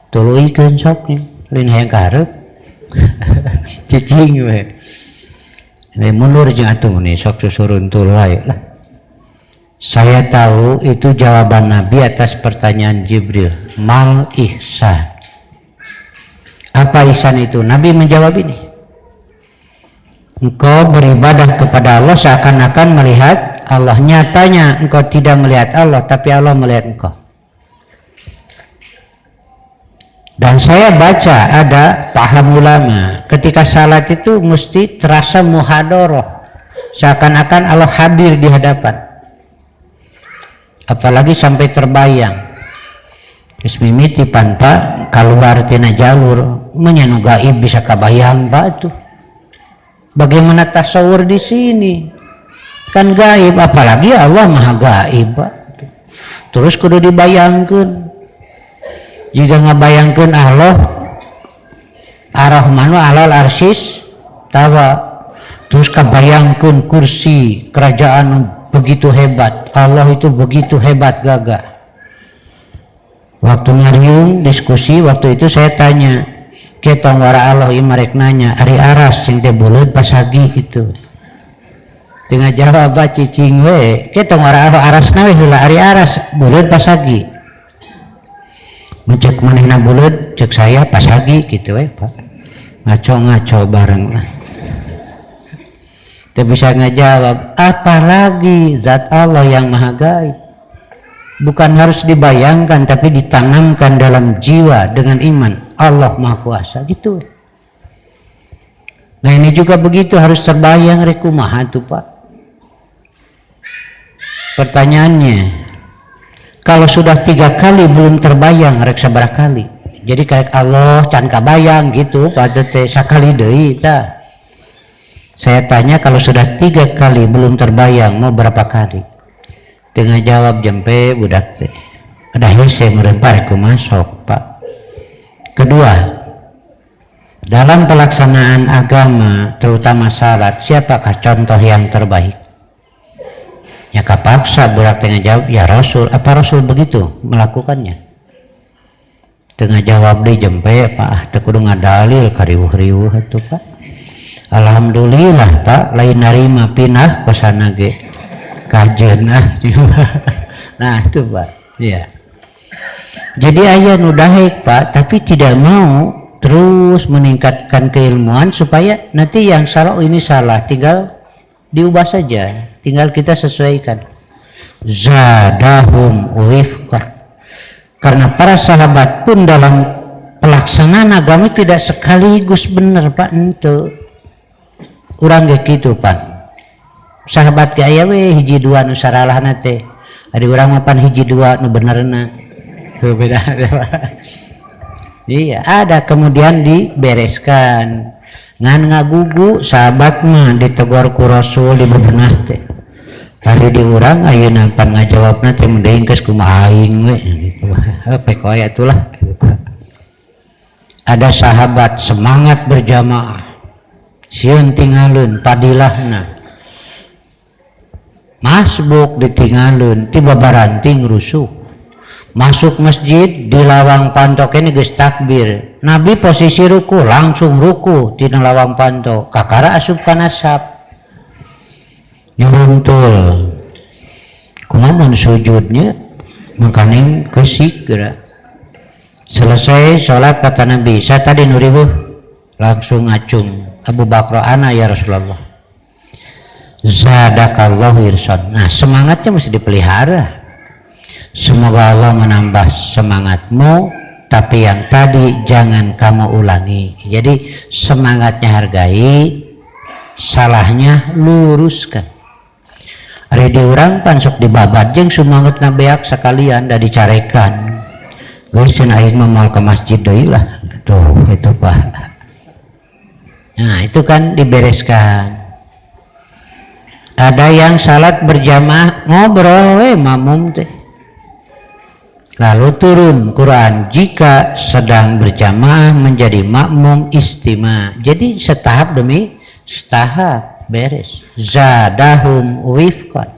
Tuluikeun sok nih. Lain hayang kaharep cicing we mundur jeung atuh nih sok susurun tuluy lah. Saya tahu itu jawaban Nabi atas pertanyaan Jibril, mal ihsan. Apa ihsan itu? Nabi menjawab ini, engkau beribadah kepada Allah seakan-akan melihat Allah. Nyatanya engkau tidak melihat Allah, tapi Allah melihat engkau. Dan saya baca ada paham ulama ketika salat itu mesti terasa muhadoroh, seakan-akan Allah hadir di hadapan, apalagi sampai terbayang mimiti panpa keluar tina jalur menyanu gaib bisa kabayang Pak tuh. Bagaimana tasawur di sini? kan gaib, apalagi Allah maha gaib Pak. Terus kudu dibayangkan, jika ngabayangkan Allah Ar-Rahmanu alal arsis tawa, terus kabayangkan kursi kerajaan begitu hebat, Allah itu begitu hebat gagah. Waktu ngariung diskusi waktu itu saya tanya, ketong wara Allah imarek nanya ari aras yang teh buleud pasagi itu. Tengah jawab cicing we, ketong wara Allah arasna we heula ari aras buleud pasagi. Mencek manehna buleud cek saya pasagi gitu we Pak. Ngaco bareng lah. Teu bisa ngajawab, apalagi zat Allah yang maha gaib. Bukan harus dibayangkan tapi ditanamkan dalam jiwa dengan iman Allah maha kuasa gitu. Nah ini juga begitu, harus terbayang rek kumaha tuh Pak. Pertanyaannya, kalau sudah 3 kali belum terbayang rek sabaraha kali? Jadi kayak Allah can kabayang gitu pada teh sakali deui tah. Saya tanya kalau sudah 3 kali belum terbayang mau berapa kali? Tengah jawab jempe budak teh. Ada hese merempar ku masuk Pak. Kedua, dalam pelaksanaan agama terutama salat, siapakah contoh yang terbaik? Ya kapaksa budak tengah jawab ya Rasul. Apa Rasul begitu melakukannya? Tengah jawab di jempe Pak, teu kudu ngadalil kariweuh-riweuh atuh Pak. Alhamdulillah Pak, lain narima pinah kosana ge kajen nah itu Pak ya. Jadi aya nu dahek Pak, tapi tidak mau terus meningkatkan keilmuan supaya nanti yang salah ini salah tinggal diubah saja, tinggal kita sesuaikan. Zadahum wifqa. Karena para sahabat pun dalam pelaksanaan agama tidak sekaligus benar Pak, ente urang ge kitu Pak. Sahabat ge aya we hiji dua nu saralahna teh, ari urang mah pan hiji dua nu benerna beda. Iya ada, kemudian dibereskan ngan ngagugu sahabat mah ditegur ku Rasul dibebenah teh. Hari di urang ayeuna pan ngajawabna teh mending geus kumaha aing we gitu. Pek aya atulah. Ada sahabat semangat berjamaah, sieun tingalun padilahna masbuk ditinggalun tiba baranting rusuh masuk masjid di lawang pantok ini geus takbir, Nabi posisi ruku langsung ruku tina lawang pantok kakara asup kana sap nyuruntul kumaha sujudnya makaning kesik geura selesai sholat kata Nabi saya tadi nuribuh langsung ngacung Abu Bakar ana ya Rasulullah. Zadakallahu irsan. Nah semangatnya mesti dipelihara. Semoga Allah menambah semangatmu, tapi yang tadi jangan kamu ulangi. Jadi semangatnya hargai, salahnya luruskan. Ari di urang pan sok dibabat jeung semangat nabeak sekalian da dicarekan. Geus cenah aing mah moal ke masjid deui lah. Tuh itu Pak. Nah itu kan dibereskan. Ada yang salat berjamaah ngobrol we makmum teh. Lalu turun Quran jika sedang berjamaah menjadi makmum istima. Jadi setahap demi setahap beres. Zadahum wifqan.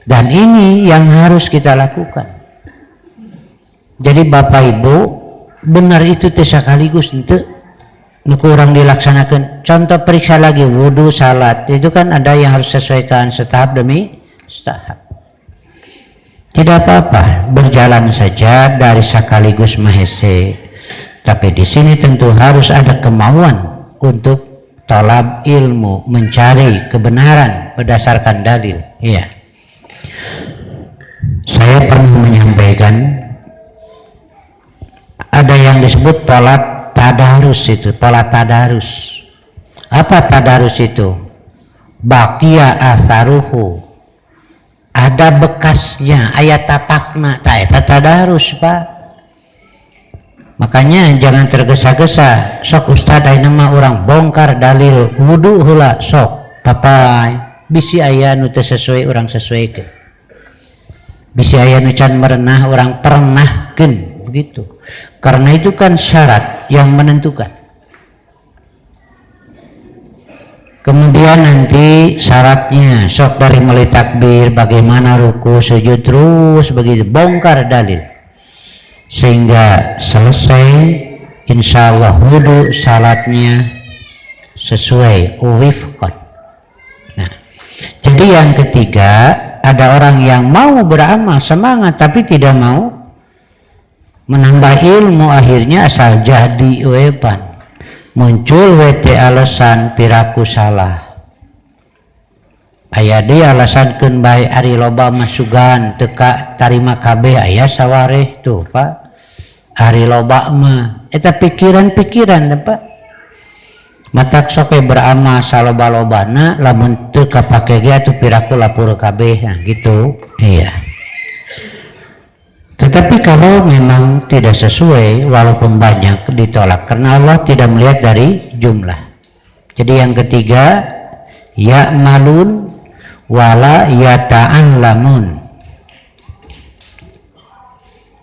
Dan ini yang harus kita lakukan. Jadi Bapak Ibu benar itu teh sekaligus ente nu kurang dilaksanakan. Contoh periksa lagi wudhu salat itu kan ada yang harus sesuaikan setahap demi setahap. Tidak apa-apa berjalan saja dari sekaligus mahese, tapi di sini tentu harus ada kemauan untuk talab ilmu, mencari kebenaran berdasarkan dalil. Iya, saya pernah menyampaikan ada yang disebut pola tadarus itu, pola tadarus. Apa tadarus itu? Baqiya atharuhu. Ada bekasnya, ayat tapakna, eta tadarus Pak. Makanya jangan tergesa-gesa. Sok ustad ayeuna mah urang bongkar dalil wudu heula sok papai. bisi aya nu teu sesuai urang sesuaikeun, bisi aya nu can merenah urang pernahkeun begitu. Karena itu kan syarat yang menentukan. Kemudian nanti syaratnya sok dari mulai takbir, bagaimana ruku, sujud, terus begitu bongkar dalil sehingga selesai insyaallah wudu salatnya sesuai wifqan. Nah, jadi yang ketiga ada orang yang mau beramal semangat tapi tidak mau menambah ilmu, akhirnya asal jadi wepan muncul wete alasan piraku salah. Aya deui alasankeun bae ari loba masugan teka tarima kabeh aya sawareh tuh Pak. Ari loba mah eta pikiran-pikiran teh Pak. Matak sok beramal saloba-lobana lamun teu kapake ge atuh piraku lapur kabeh nah gitu. Iya. Tetapi kalau memang tidak sesuai walaupun banyak ditolak karena Allah tidak melihat dari jumlah. Jadi yang ketiga ya'malun wala yata'allamun.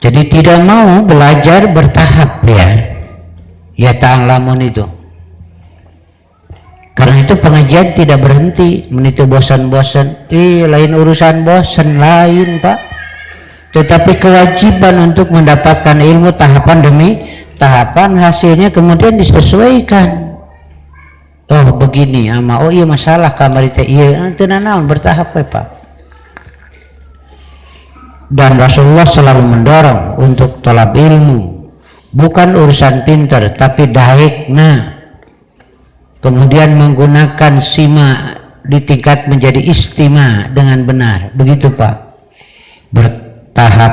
Jadi tidak mau belajar bertahap ya. Yata'allamun itu. Karena itu pengajian tidak berhenti, menitu bosan-bosan. Lain urusan bosan lain Pak. Tetapi kewajiban untuk mendapatkan ilmu tahapan demi tahapan, hasilnya kemudian disesuaikan. Oh begini ama, oh iya masalah kamar teh iya, teu nanaon bertahap we Pak. Dan Rasulullah selalu mendorong untuk tolab ilmu, bukan urusan pintar tapi daikna. Kemudian menggunakan sima di tingkat menjadi istima dengan benar, begitu Pak. Bertahap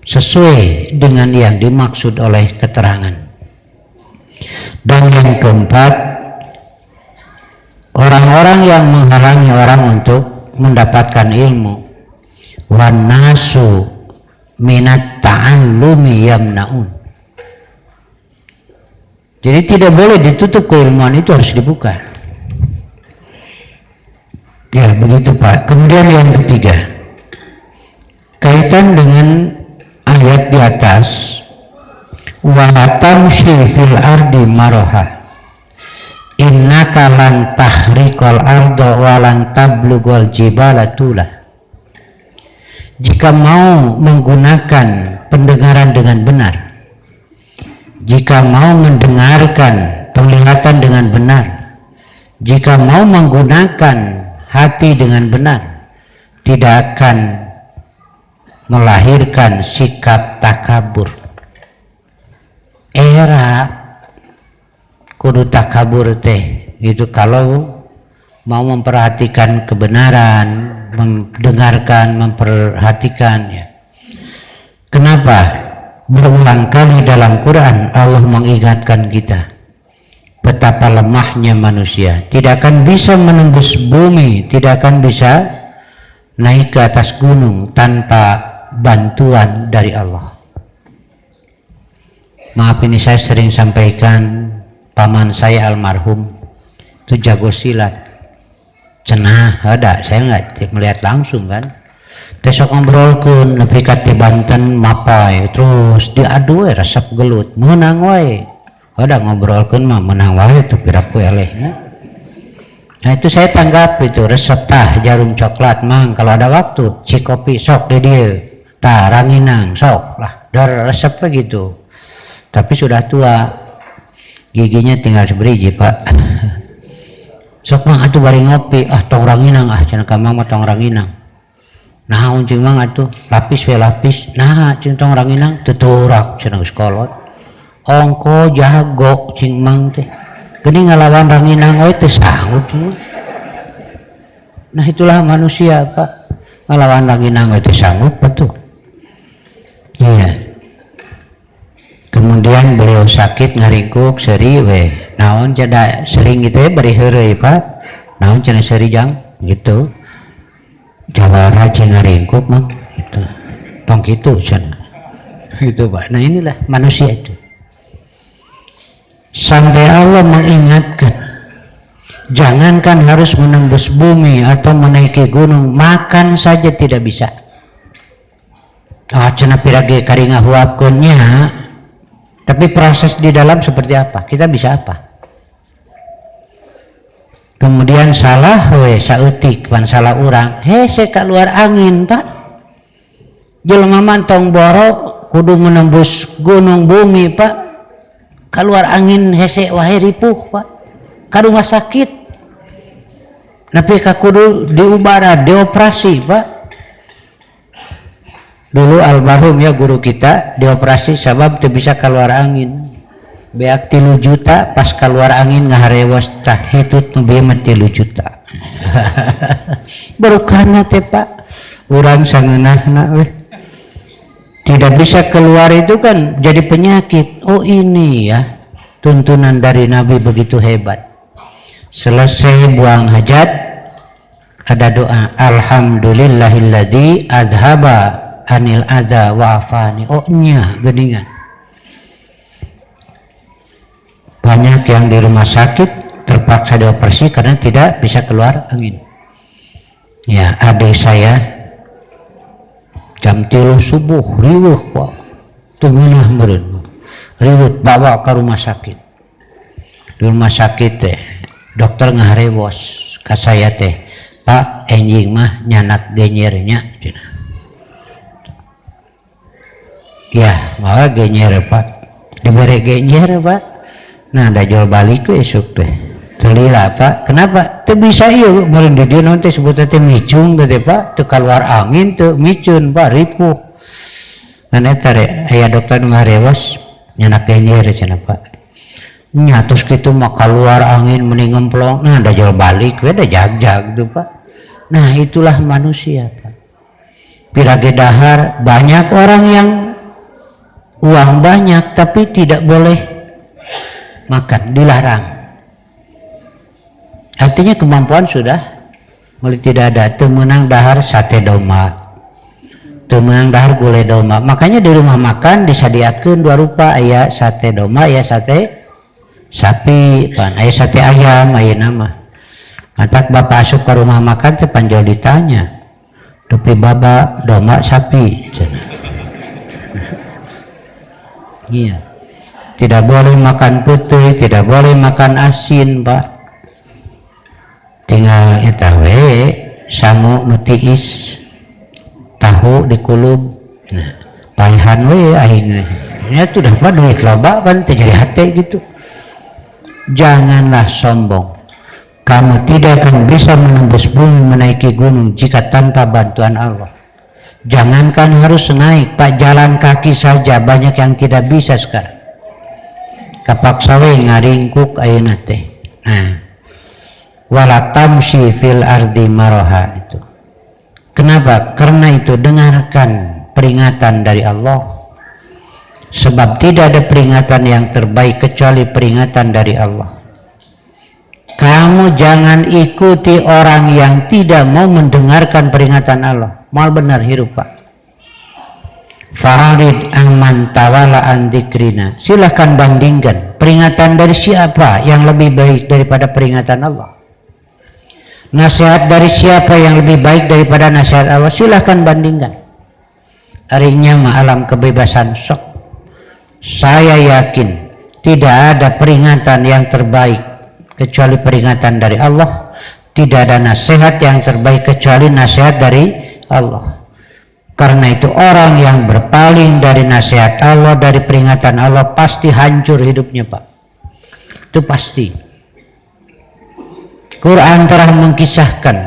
sesuai dengan yang dimaksud oleh keterangan. Dan yang keempat, orang-orang yang menghalangi orang untuk mendapatkan ilmu, wan nasu minat ta'allumi yamnaun. Jadi tidak boleh ditutup, keilmuan itu harus dibuka. Ya begitu Pak. Kemudian yang ketiga, kaitan dengan ayat di atas, wa tamshi fil ardi maraha innaka lan tahriqal arda wa lan tablughal jibala tula. Jika mau menggunakan pendengaran dengan benar, jika mau mendengarkan penglihatan dengan benar, jika mau menggunakan hati dengan benar, tidak akan melahirkan sikap takabur. Era kudu takabur teh itu kalau mau memperhatikan kebenaran, mendengarkan, memperhatikan ya. Kenapa? Berulang kali dalam Quran Allah mengingatkan kita betapa lemahnya manusia, tidak akan bisa menembus bumi, tidak akan bisa naik ke atas gunung tanpa bantuan dari Allah. Maaf ini saya sering sampaikan, paman saya almarhum itu jago silat, cenah ada, saya nggak melihat langsung kan. Tesok ngobrolkeun nepi ka ti Banten mapai terus diadu we resep gelut menang wae. Ada ngobrolkeun mah menang wae tuh piraku elehnya. Nah itu saya tanggap itu resep tah jarum coklat mang kalau ada waktu cikopi sok di dieu. Tah ranginang sok lah dar resep begitu. Tapi sudah tua. Giginya tinggal seberiji Pak. Sok mang atuh bari ngopi tong ranginang cenah ka mang mah tong ranginang. Nah uncing mang atuh lapis we lapis nah cing tong ranginang tuturak cenah geus kolot ongko jago cing mang teh geuning ngalawan ranginang we teu sanggup cing. Nah itulah manusia Pak, ngalawan ranginang we teu sanggup betul. Iya. Kemudian beliau sakit ngaringkuk seuri we naon cenah sering gitu bari heureuy Pak, naon cenah seuri jang gitu. Jawara ngaringkup mang itu tong kitu cenah itu Pak. Nah inilah manusia itu sampai Allah mengingatkan Jangankan harus menembus bumi atau menaiki gunung, makan saja tidak bisa. Cenah pirage karinga huapkeunnya, tapi proses di dalam seperti apa? Kita bisa apa? Kemudian salah sautik pan salah urang, hese keluar angin Pak. Jelema mantong boro kudu menembus gunung bumi Pak. Keluar angin hese wae ripuh Pak. Ka rumah sakit. Napi ka kudu diubara, dioperasi Pak. Dulu almarhum ya guru kita dioperasi sabab teu bisa keluar angin. Beak 3 juta pas keluar angin ngaharewas tah hitut nu bieu mah 3 juta. Barokahna teh Pak. Urang sangeunahna we. Tidak bisa keluar itu kan jadi penyakit. Oh ini ya tuntunan dari Nabi begitu hebat. Selesai buang hajat ada doa alhamdulillahilladzi adhaba anil adza wa afani. Oh nya geuningan. Banyak yang di rumah sakit terpaksa dioperasi karena tidak bisa keluar angin. Ya, adik saya jam 3 subuh riweuh Pak. Tunggulah meureun. Riweuh bawa ke rumah sakit. Di rumah sakit teh dokter ngaharewos ka saya teh, Pak enjing mah nyanak genyernya cenah. Ya, malah genyer Pak. Dibere genyer Pak. Nah, ada jual balik ke esok teh. Telila Pak, kenapa? Teu bisa ieu meureun di dieu naon teh sebutna teh micung teh Pak, teu keluar angin teu micun Pak, ripuh. Ngan eta re aya dokter nu ngarewas nyanak genyer cenah Pak. Nya tos kitu mah keluar angin mending ngemplong. Nah, ada jual balik we da jag-jag tuh Pak. Nah, itulah manusia Pak. Pirage dahar banyak orang yang uang banyak tapi tidak boleh makan, dilarang. Artinya kemampuan sudah mulai tidak ada. Teu meunang dahar sate domba, teu meunang dahar gulai domba. Makanya di rumah makan disadiakeun 2 rupa, aya sate domba, aya sate sapi, pan aya sate ayam ayeuna mah. Matak bapak asup ke rumah makan teh panjol ditanya, "Dupi baba domba sapi?" cenah. Iya. Tidak boleh makan putih, tidak boleh makan asin Pak. Tinggal eta we sangu nu tiis, tahu dikulub. Nah, paehan we aing. Ya sudah Pak duit loba pan teh jadi hate gitu. Janganlah sombong. Kamu tidak akan bisa menembus bumi menaiki gunung jika tanpa bantuan Allah. Jangankan harus naik Pak, jalan kaki saja banyak yang tidak bisa sekarang. Kapaksa we ngaringkuk ayeuna teh. Nah, wala tamshi fil ardi maraha itu. Kenapa? Karena itu dengarkan peringatan dari Allah. Sebab tidak ada peringatan yang terbaik kecuali peringatan dari Allah. Kamu jangan ikuti orang yang tidak mau mendengarkan peringatan Allah. Mal benar hirup Pak. Farid aman tawala an dzikrina. Silahkan bandingkan peringatan dari siapa yang lebih baik daripada peringatan Allah. Nasihat dari siapa yang lebih baik daripada nasihat Allah. Silahkan bandingkan. Harinya mah alam kebebasan sok. Saya yakin tidak ada peringatan yang terbaik kecuali peringatan dari Allah. Tidak ada nasihat yang terbaik kecuali nasihat dari Allah. Karena itu orang yang berpaling dari nasihat Allah, dari peringatan Allah pasti hancur hidupnya Pak. Itu pasti. Quran telah mengkisahkan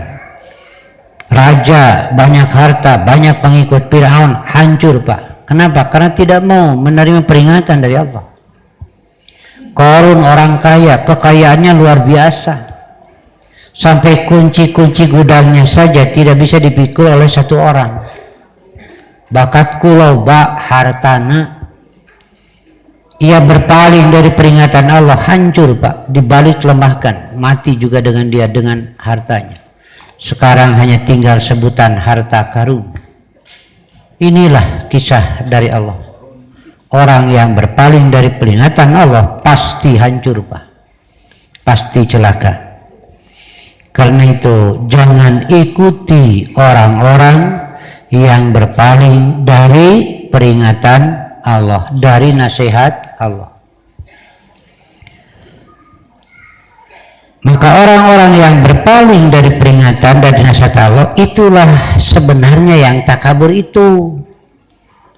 raja banyak harta, banyak pengikut Fir'aun hancur Pak. Kenapa? Karena tidak mau menerima peringatan dari Allah. Qarun orang kaya, kekayaannya luar biasa. Sampai kunci-kunci gudangnya saja tidak bisa dipikul oleh satu orang. Bakat kuloba hartana. Ia berpaling dari peringatan Allah, hancur Pak, dibalik lemahkan, mati juga dengan dia dengan hartanya. Sekarang hanya tinggal sebutan harta karun. Inilah kisah dari Allah. Orang yang berpaling dari peringatan Allah pasti hancur Pak, pasti celaka. Karena itu jangan ikuti orang-orang yang berpaling dari peringatan Allah, dari nasihat Allah. Maka orang-orang yang berpaling dari peringatan dan nasihat Allah, itulah sebenarnya yang takabur itu.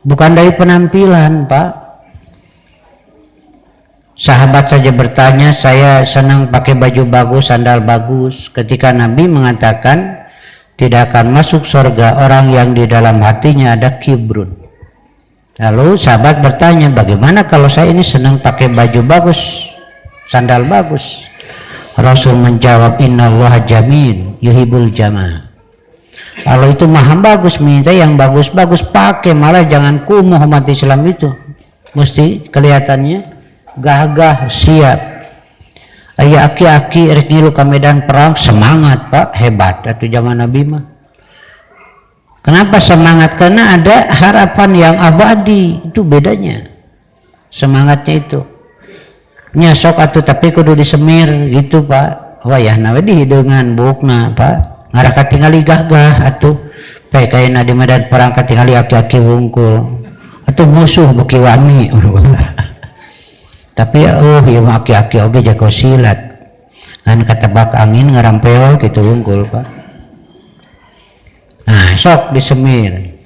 Bukan dari penampilan, Pak. Sahabat saja bertanya, saya senang pakai baju bagus, sandal bagus. Ketika Nabi mengatakan, tidak akan masuk surga orang yang di dalam hatinya ada kibrun. Lalu sahabat bertanya, bagaimana kalau saya ini senang pakai baju bagus, sandal bagus? Rasul menjawab, innallaha jamil yuhibbul jamal. Allah itu maha bagus, minta yang bagus-bagus pakai, malah jangan kumuh. Umat Islam itu mesti kelihatannya gagah, siap. Aya aki-aki rek ngilu ka medan perang, semangat Pak, hebat atau zaman Nabi mah. Kenapa semangat? Karena ada harapan yang abadi, itu bedanya semangatnya itu. Nyasok atuh tapi kudu disemir gitu Pak. Wayah nawe di hideungan bukna Pak. Ngarah katingali gagah atuh. Bae kaina di medan perang katingali aki-aki wungkul. Atuh musuh beuki wani. Tapi ya mah aki-aki oge jago silat. Kan katebak angin ngarampeo gitu wungkul Pak. Nah, sok disemir.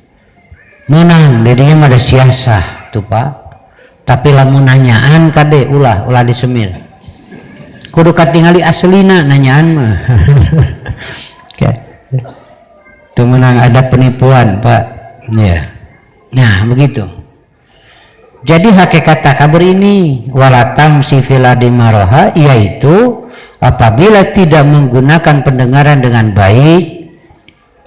Menang didinya mah ada siasah tuh Pak. Tapi lamun nanyaan kade ulah disemir. Kudu katingali aslina nanyaan mah. Itu menang ada penipuan Pak. Ya. Nah begitu. Jadi hakikat takabur ini walatam sifiladi maroha, yaitu apabila tidak menggunakan pendengaran dengan baik,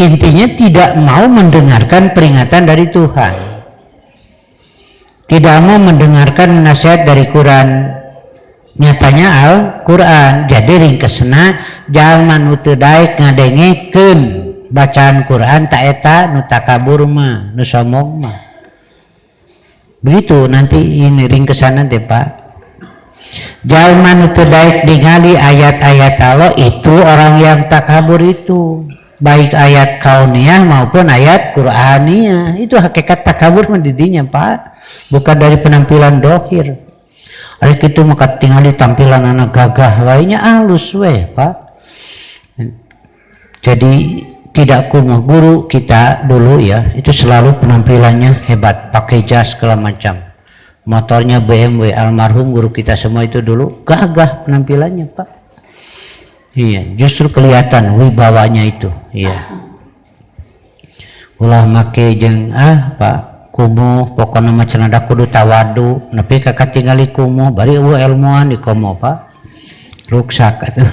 intinya tidak mau mendengarkan peringatan dari Tuhan. Tidak mau mendengarkan nasihat dari Quran, nyatanya Al-Quran. Jadi ringkesna jangan teu daek ngadengikeun bacaan Quran tak eta nu takabur mah, nu sombong mah. Begitu nanti ini ringkesan nanti Pak. Jalma nu teu daek ningali ayat-ayat Allah itu orang yang takabur itu. Baik ayat kauniyah maupun ayat Qur'aniyah. Itu hakikat takabur mendidinya Pak. Bukan dari penampilan dohir. Ari kitu maka tingali tampilan anak gagah lainnya halus weh Pak. Jadi tidak kumuh. Guru kita dulu ya, itu selalu penampilannya hebat, pakai jas segala macam. Motornya BMW, almarhum guru kita semua itu dulu gagah penampilannya Pak. Iya, justru kelihatan wibawanya itu. Iya. Ulah make jeung Pak kumuh, pokokna mah cenah kudu tawadu, nepi ka katingali kumuh, bari eueuh ilmuan di komo Pak. Ruksak atuh.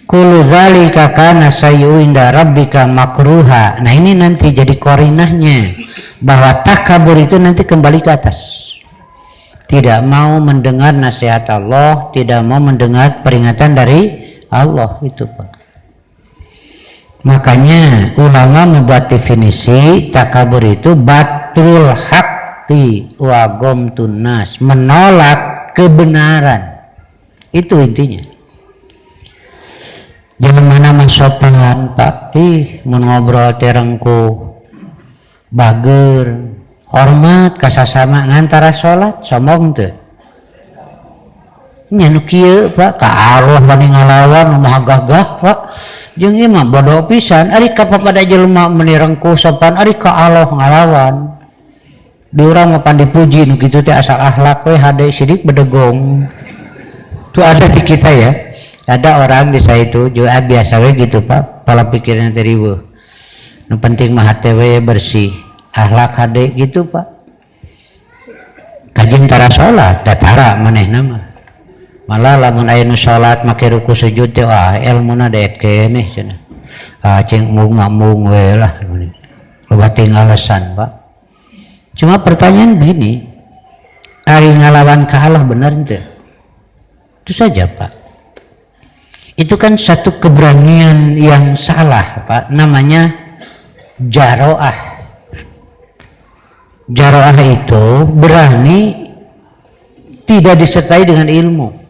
Kullu zalika kana sayyu inda rabbika makruha. Nah, ini nanti jadi korinahnya bahwa takabur itu nanti kembali ke atas. Tidak mau mendengar nasihat Allah, tidak mau mendengar peringatan dari Allah itu Pak. Makanya ulama membuat definisi takabur itu batrul haqqi wa ghamtun nas, menolak kebenaran. Itu intinya. Jangan mana masopan Pak, mun ngobrol terengku bager, hormat kasasama ngantara sholat sombong teu. Nya nu kieu Pak ka Allah bani ngalawan mah gagah Pak. Jeung ieu mah bodoh pisan, ari ka papada jelema meni rengkuh sopan, ari ka Allah ngalawan. Di urang mah pan dipuji nu kitu teh asal akhlak we hade sidik bedegong. Itu ada di kita ya. Ada orang di saya itu juga biasa we gitu Pak, pola pikirnya teh riweuh. Nu penting mah hate we bersih, akhlak hade gitu Pak. Kajeng tara salat, datara manehna mah. Malah lamun aya nu salat make ruku sujud teh ilmuna daek keneh cenah. Cing mung we lah. Loba tinggal alasan Pak. Cuma pertanyaan begini, ari ngalawan ka Allah bener teu? Itu saja Pak. Itu kan satu keberanian yang salah Pak, namanya jaroah. Jaroah itu berani tidak disertai dengan ilmu.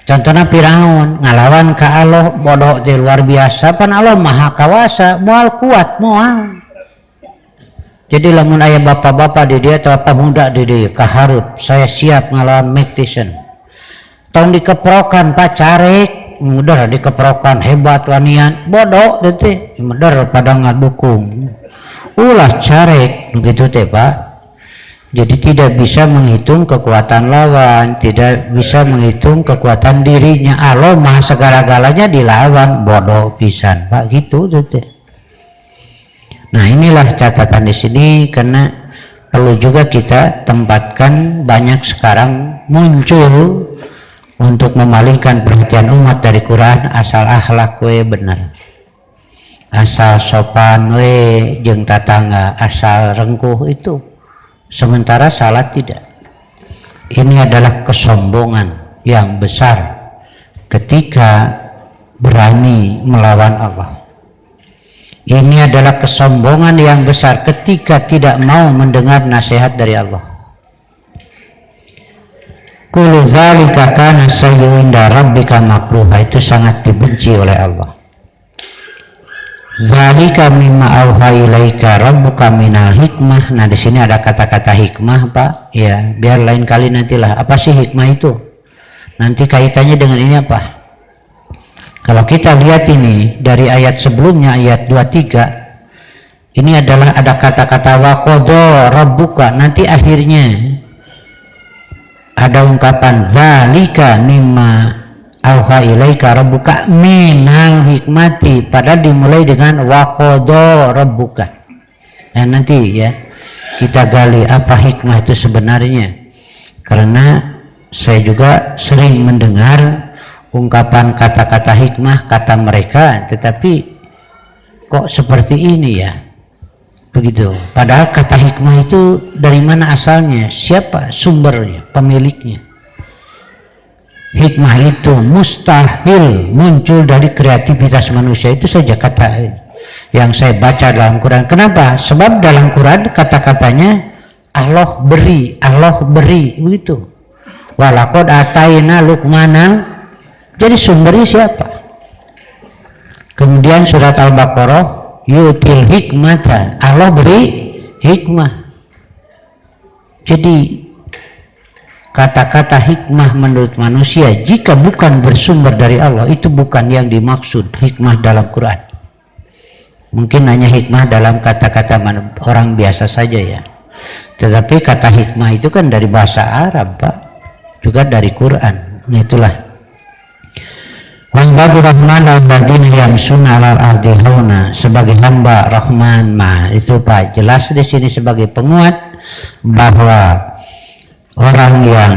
Contohnya Firaun ngalawan ka Allah bodoh teh luar biasa, pan Allah maha kawasa, moal kuat moal. Jadi lamun aya bapak-bapak di dia atau pemuda di dia kaharut, saya siap ngalawan Mike Tyson. Tong dikeprokan Pak Carek, mudah dikeprokan hebat wanian, bodoh teh mudah pada ngadukung. Ulah Carek begitu teh Pak. Jadi tidak bisa menghitung kekuatan lawan, tidak bisa menghitung kekuatan dirinya. Allah maha segala-galanya dilawan, bodoh pisan Pak gitu teh. Nah inilah catatan di sini, karena perlu juga kita tempatkan banyak sekarang muncul untuk memalingkan perhatian umat dari Quran, asal akhlak we benar, asal sopan we jeung tatangga, asal rengkuh itu. Sementara salat tidak. Ini adalah kesombongan yang besar ketika berani melawan Allah. Ini adalah kesombongan yang besar ketika tidak mau mendengar nasihat dari Allah. Kullu dzalika kana sayyi'un inda rabbika makruha, itu sangat dibenci oleh Allah. Zalika mimma auha ilaika rabbuka minal hikmah. Nah di sini ada kata-kata hikmah Pak, ya biar lain kali nantilah. Apa sih hikmah itu? Nanti kaitannya dengan ini apa? Kalau kita lihat ini dari ayat sebelumnya, ayat 23, ini adalah ada kata-kata waqadha rabbuka. Nanti akhirnya ada ungkapan zalika mimma auha ilaika rabbuka minal hikmati, padahal dimulai dengan waqadha rabbuka. Dan nanti ya kita gali apa hikmah itu sebenarnya, karena saya juga sering mendengar ungkapan kata-kata hikmah kata mereka, tetapi kok seperti ini ya begitu. Padahal kata hikmah itu dari mana asalnya, siapa sumbernya, pemiliknya. Hikmah itu mustahil muncul dari kreativitas manusia, itu saja kata yang saya baca dalam Quran. Kenapa? Sebab dalam Quran kata-katanya Allah beri begitu. Walaqad ataina Luqmana, jadi sumbernya siapa? Kemudian surat Al-Baqarah yutil hikmata, Allah beri hikmah. Jadi kata-kata hikmah menurut manusia jika bukan bersumber dari Allah, itu bukan yang dimaksud hikmah dalam Quran. Mungkin hanya hikmah dalam kata-kata orang biasa saja ya. Tetapi kata hikmah itu kan dari bahasa Arab Pak, juga dari Quran. Itulah. Wa'ibadu rahman alladzina yamshuna 'alal ardi hauna, sebagai hamba Rahman mah itu Pak jelas di sini sebagai penguat bahwa orang yang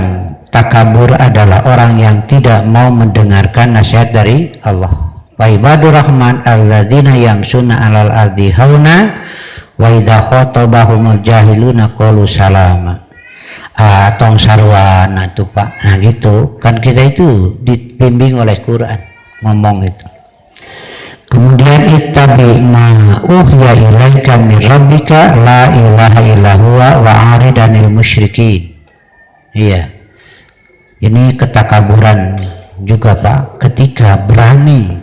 takabur adalah orang yang tidak mau mendengarkan nasihat dari Allah. Wa ibadur rahman alladzina yamshuna 'alal ardi hauna wa idza khatabahumul jahiluna qalu salama. Tong sarwana tuh Pak. Nah gitu kan, kita itu dibimbing oleh Quran ngomong itu. Kemudian ittabi ma uhiya ilaika min rabbika la ilaha illa huwa wa aridanil musyrikin. Iya, ini ketakaburan juga Pak, ketika berani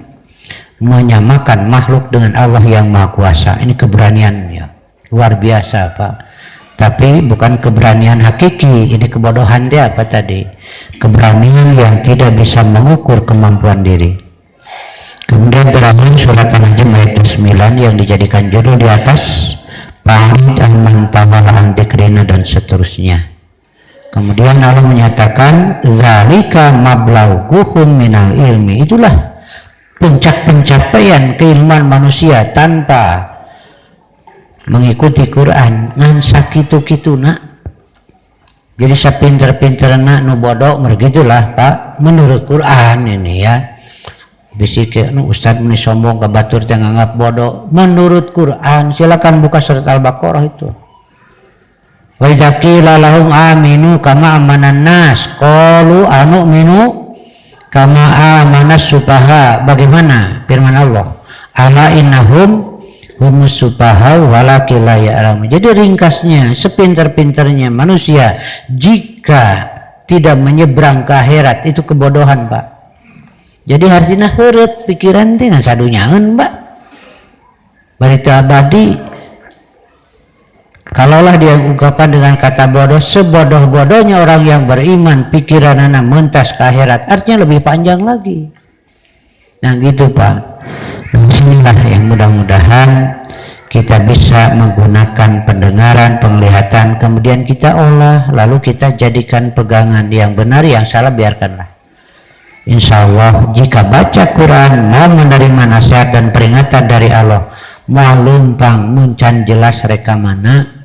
menyamakan makhluk dengan Allah yang Maha Kuasa. Ini keberaniannya luar biasa Pak, tapi bukan keberanian hakiki. Ini kebodohan dia apa tadi, keberanian yang tidak bisa mengukur kemampuan diri. Kemudian terakhir surat An-Najm ayat 9 yang dijadikan judul di atas, Fa'rid amman tawalla an dzikrina, dan seterusnya. Kemudian Allah menyatakan zalika mablaghuhum minal ilmi, itulah puncak pencapaian keilmuan manusia tanpa mengikuti Quran ngan sakitu-kituna. Jadi sapinter-pinterna nu bodoh mergitulah Pak menurut Quran ini ya. Bisi ke Ustaz meni sombong ka batur teh nganggap bodoh menurut Quran. Silakan buka surat Al-Baqarah itu. Wa idza qila lahum aminu kama amanan nas qalu anu'minu kama amanas sufaha. Bagaimana firman Allah? Ala innahum humus sufaha walakin la ya'lamun. Jadi ringkasnya, sepintar-pintarnya manusia jika tidak menyeberang ke akhirat itu kebodohan Pak. Jadi artinya heureut pikiran teh ngan sadunyaeun Mbak. Bari teu abadi. Kalaulah dia ungkapan dengan kata bodoh, sebodoh-bodohnya orang yang beriman, pikiranana mentas ke akhirat, artinya lebih panjang lagi. Nah gitu Pak. Disinilah yang mudah-mudahan kita bisa menggunakan pendengaran, penglihatan, kemudian kita olah, lalu kita jadikan pegangan yang benar, yang salah biarkanlah. Insya Allah jika baca Quran mau menerima nasihat dan peringatan dari Allah, mau lumpang muncan jelas reka mana,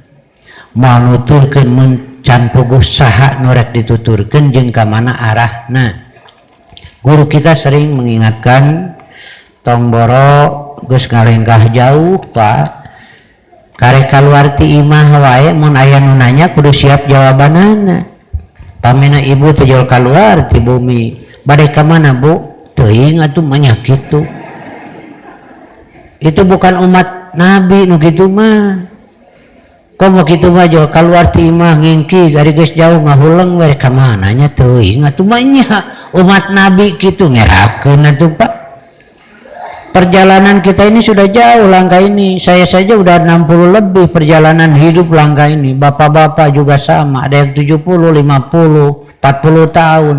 mau nuturkeun muncan puguh saha norek dituturkeun jeung ka mana arahna. Guru kita sering mengingatkan, tong boro geus ngalengkah jauh Pak, karek kaluar ti imah wae mun aya nu nanya kudu siap jawabanana. Pamina ibu teh jol kaluar ti bumi, bade ka mana Bu? Teuing atuh menyakit tuh. Itu bukan umat Nabi nu kitu mah. Komo kitu mah jol kaluar ti imah ngingki dari geus jauh ngahuleung we ka mana nya teuing atuh mah nya. Umat Nabi gitu ngerakeun atuh Pak. Perjalanan kita ini sudah jauh langkah ini. Saya saja udah 60 lebih perjalanan hidup langkah ini. Bapak-bapak juga sama, ada yang 70, 50, 40 tahun.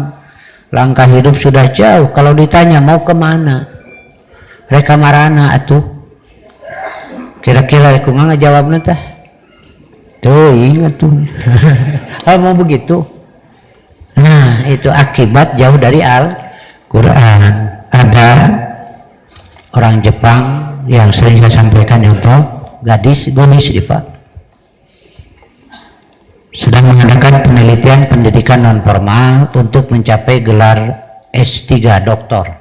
Langkah hidup sudah jauh. Kalau ditanya mau kemana? Reka marana atuh. Kira-kira kumaha ngajawabna tah? Tuh ingat tuh. Oh, mau begitu. Nah itu akibat jauh dari Al-Quran. Ada orang Jepang yang sering saya sampaikan contoh gadis di Pak, sedang mengadakan penelitian pendidikan non formal untuk mencapai gelar S3 doktor.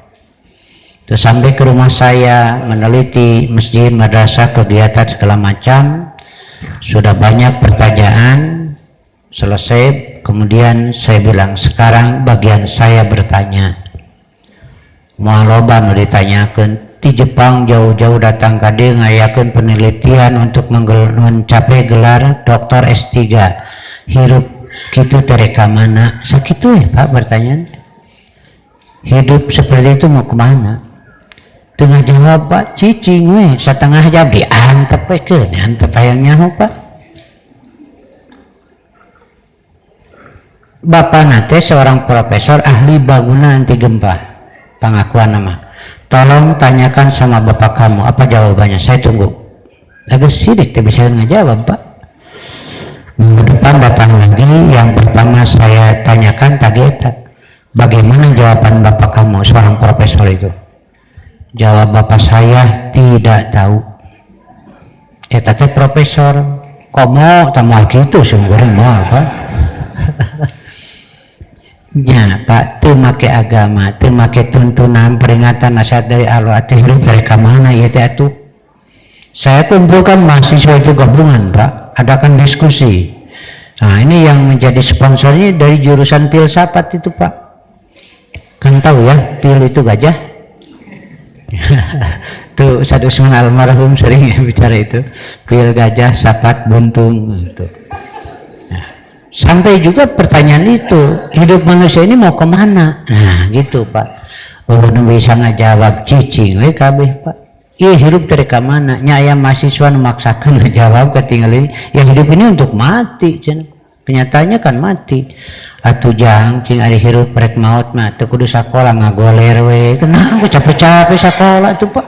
Terus sampai ke rumah saya meneliti masjid, madrasah, kegiatan segala macam, sudah banyak pertanyaan selesai. Kemudian saya bilang, sekarang bagian saya bertanya. Moal loba nu ditanyakeun, ti Jepang jauh-jauh datang ka dieu ngayakeun penelitian untuk mencapai gelar doktor S3. Hirup kitu teh reka mana? Sakitu ya Pak pertanyaan. Hidup seperti itu mau kemana? Tengah jawab Pak, cicing we, setengah jam diantep we keun, antep hayang nyaho Pak. Bapak nate seorang profesor ahli bangunan anti gempa, pengakuan nama. Tolong tanyakan sama bapak kamu apa jawabannya, saya tunggu. Agak sidik tidak bisa ngejawab Pak. Minggu depan datang lagi, yang pertama saya tanyakan tadi bagaimana jawaban bapak kamu, seorang profesor itu. Jawab bapak saya tidak tahu. Tete profesor, komo tamu gitu sungguh mau Pak. Ya Pak, teu make agama, teu make tuntunan peringatan nasihat dari Allah, atuh hirup dari kamana ya teh atuh. Saya kumpulkan mahasiswa itu gabungan Pak, adakan diskusi. Nah ini yang menjadi sponsornya dari jurusan filsafat itu Pak. Kan tahu ya, pil itu gajah. Tuh Ustaz Usman almarhum sering ya bicara itu, pil gajah, sapat buntung gitu. Sampai juga pertanyaan itu, hidup manusia ini mau kemana? Nah gitu Pak. Ulun bisa ngajawab cicing we kabeh Pak. Iya hidup dari kemana? Nya aya mahasiswa memaksakan ngajawab ketinggalin. Ya hidup ini untuk mati, cina. Kenyataannya kan mati. Atuh jang cing ari hirup rek maut mah teu kudu sakola ngagoler we. Kenapa capek-capek sakola tuh Pak?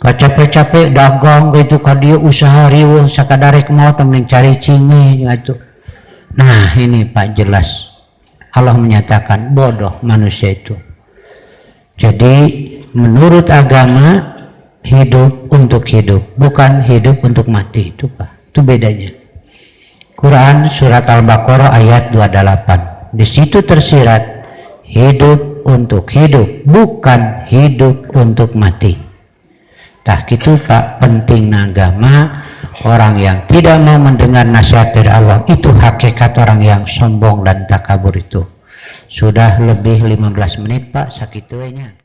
Capek-capek dagang gitu ka dieu usaha riweuh sakadarek maot mending cari cinge gitu. Nah ini Pak jelas Allah menyatakan bodoh manusia itu. Jadi menurut agama hidup untuk hidup, bukan hidup untuk mati itu Pak. Itu bedanya. Quran surat Al-Baqarah ayat 28. Di situ tersirat hidup untuk hidup, bukan hidup untuk mati. Tah gitu Pak, penting agama. Orang yang tidak mau mendengar nasihat dari Allah itu hakikat orang yang sombong dan takabur itu. Sudah lebih 15 menit Pak, sakitunya.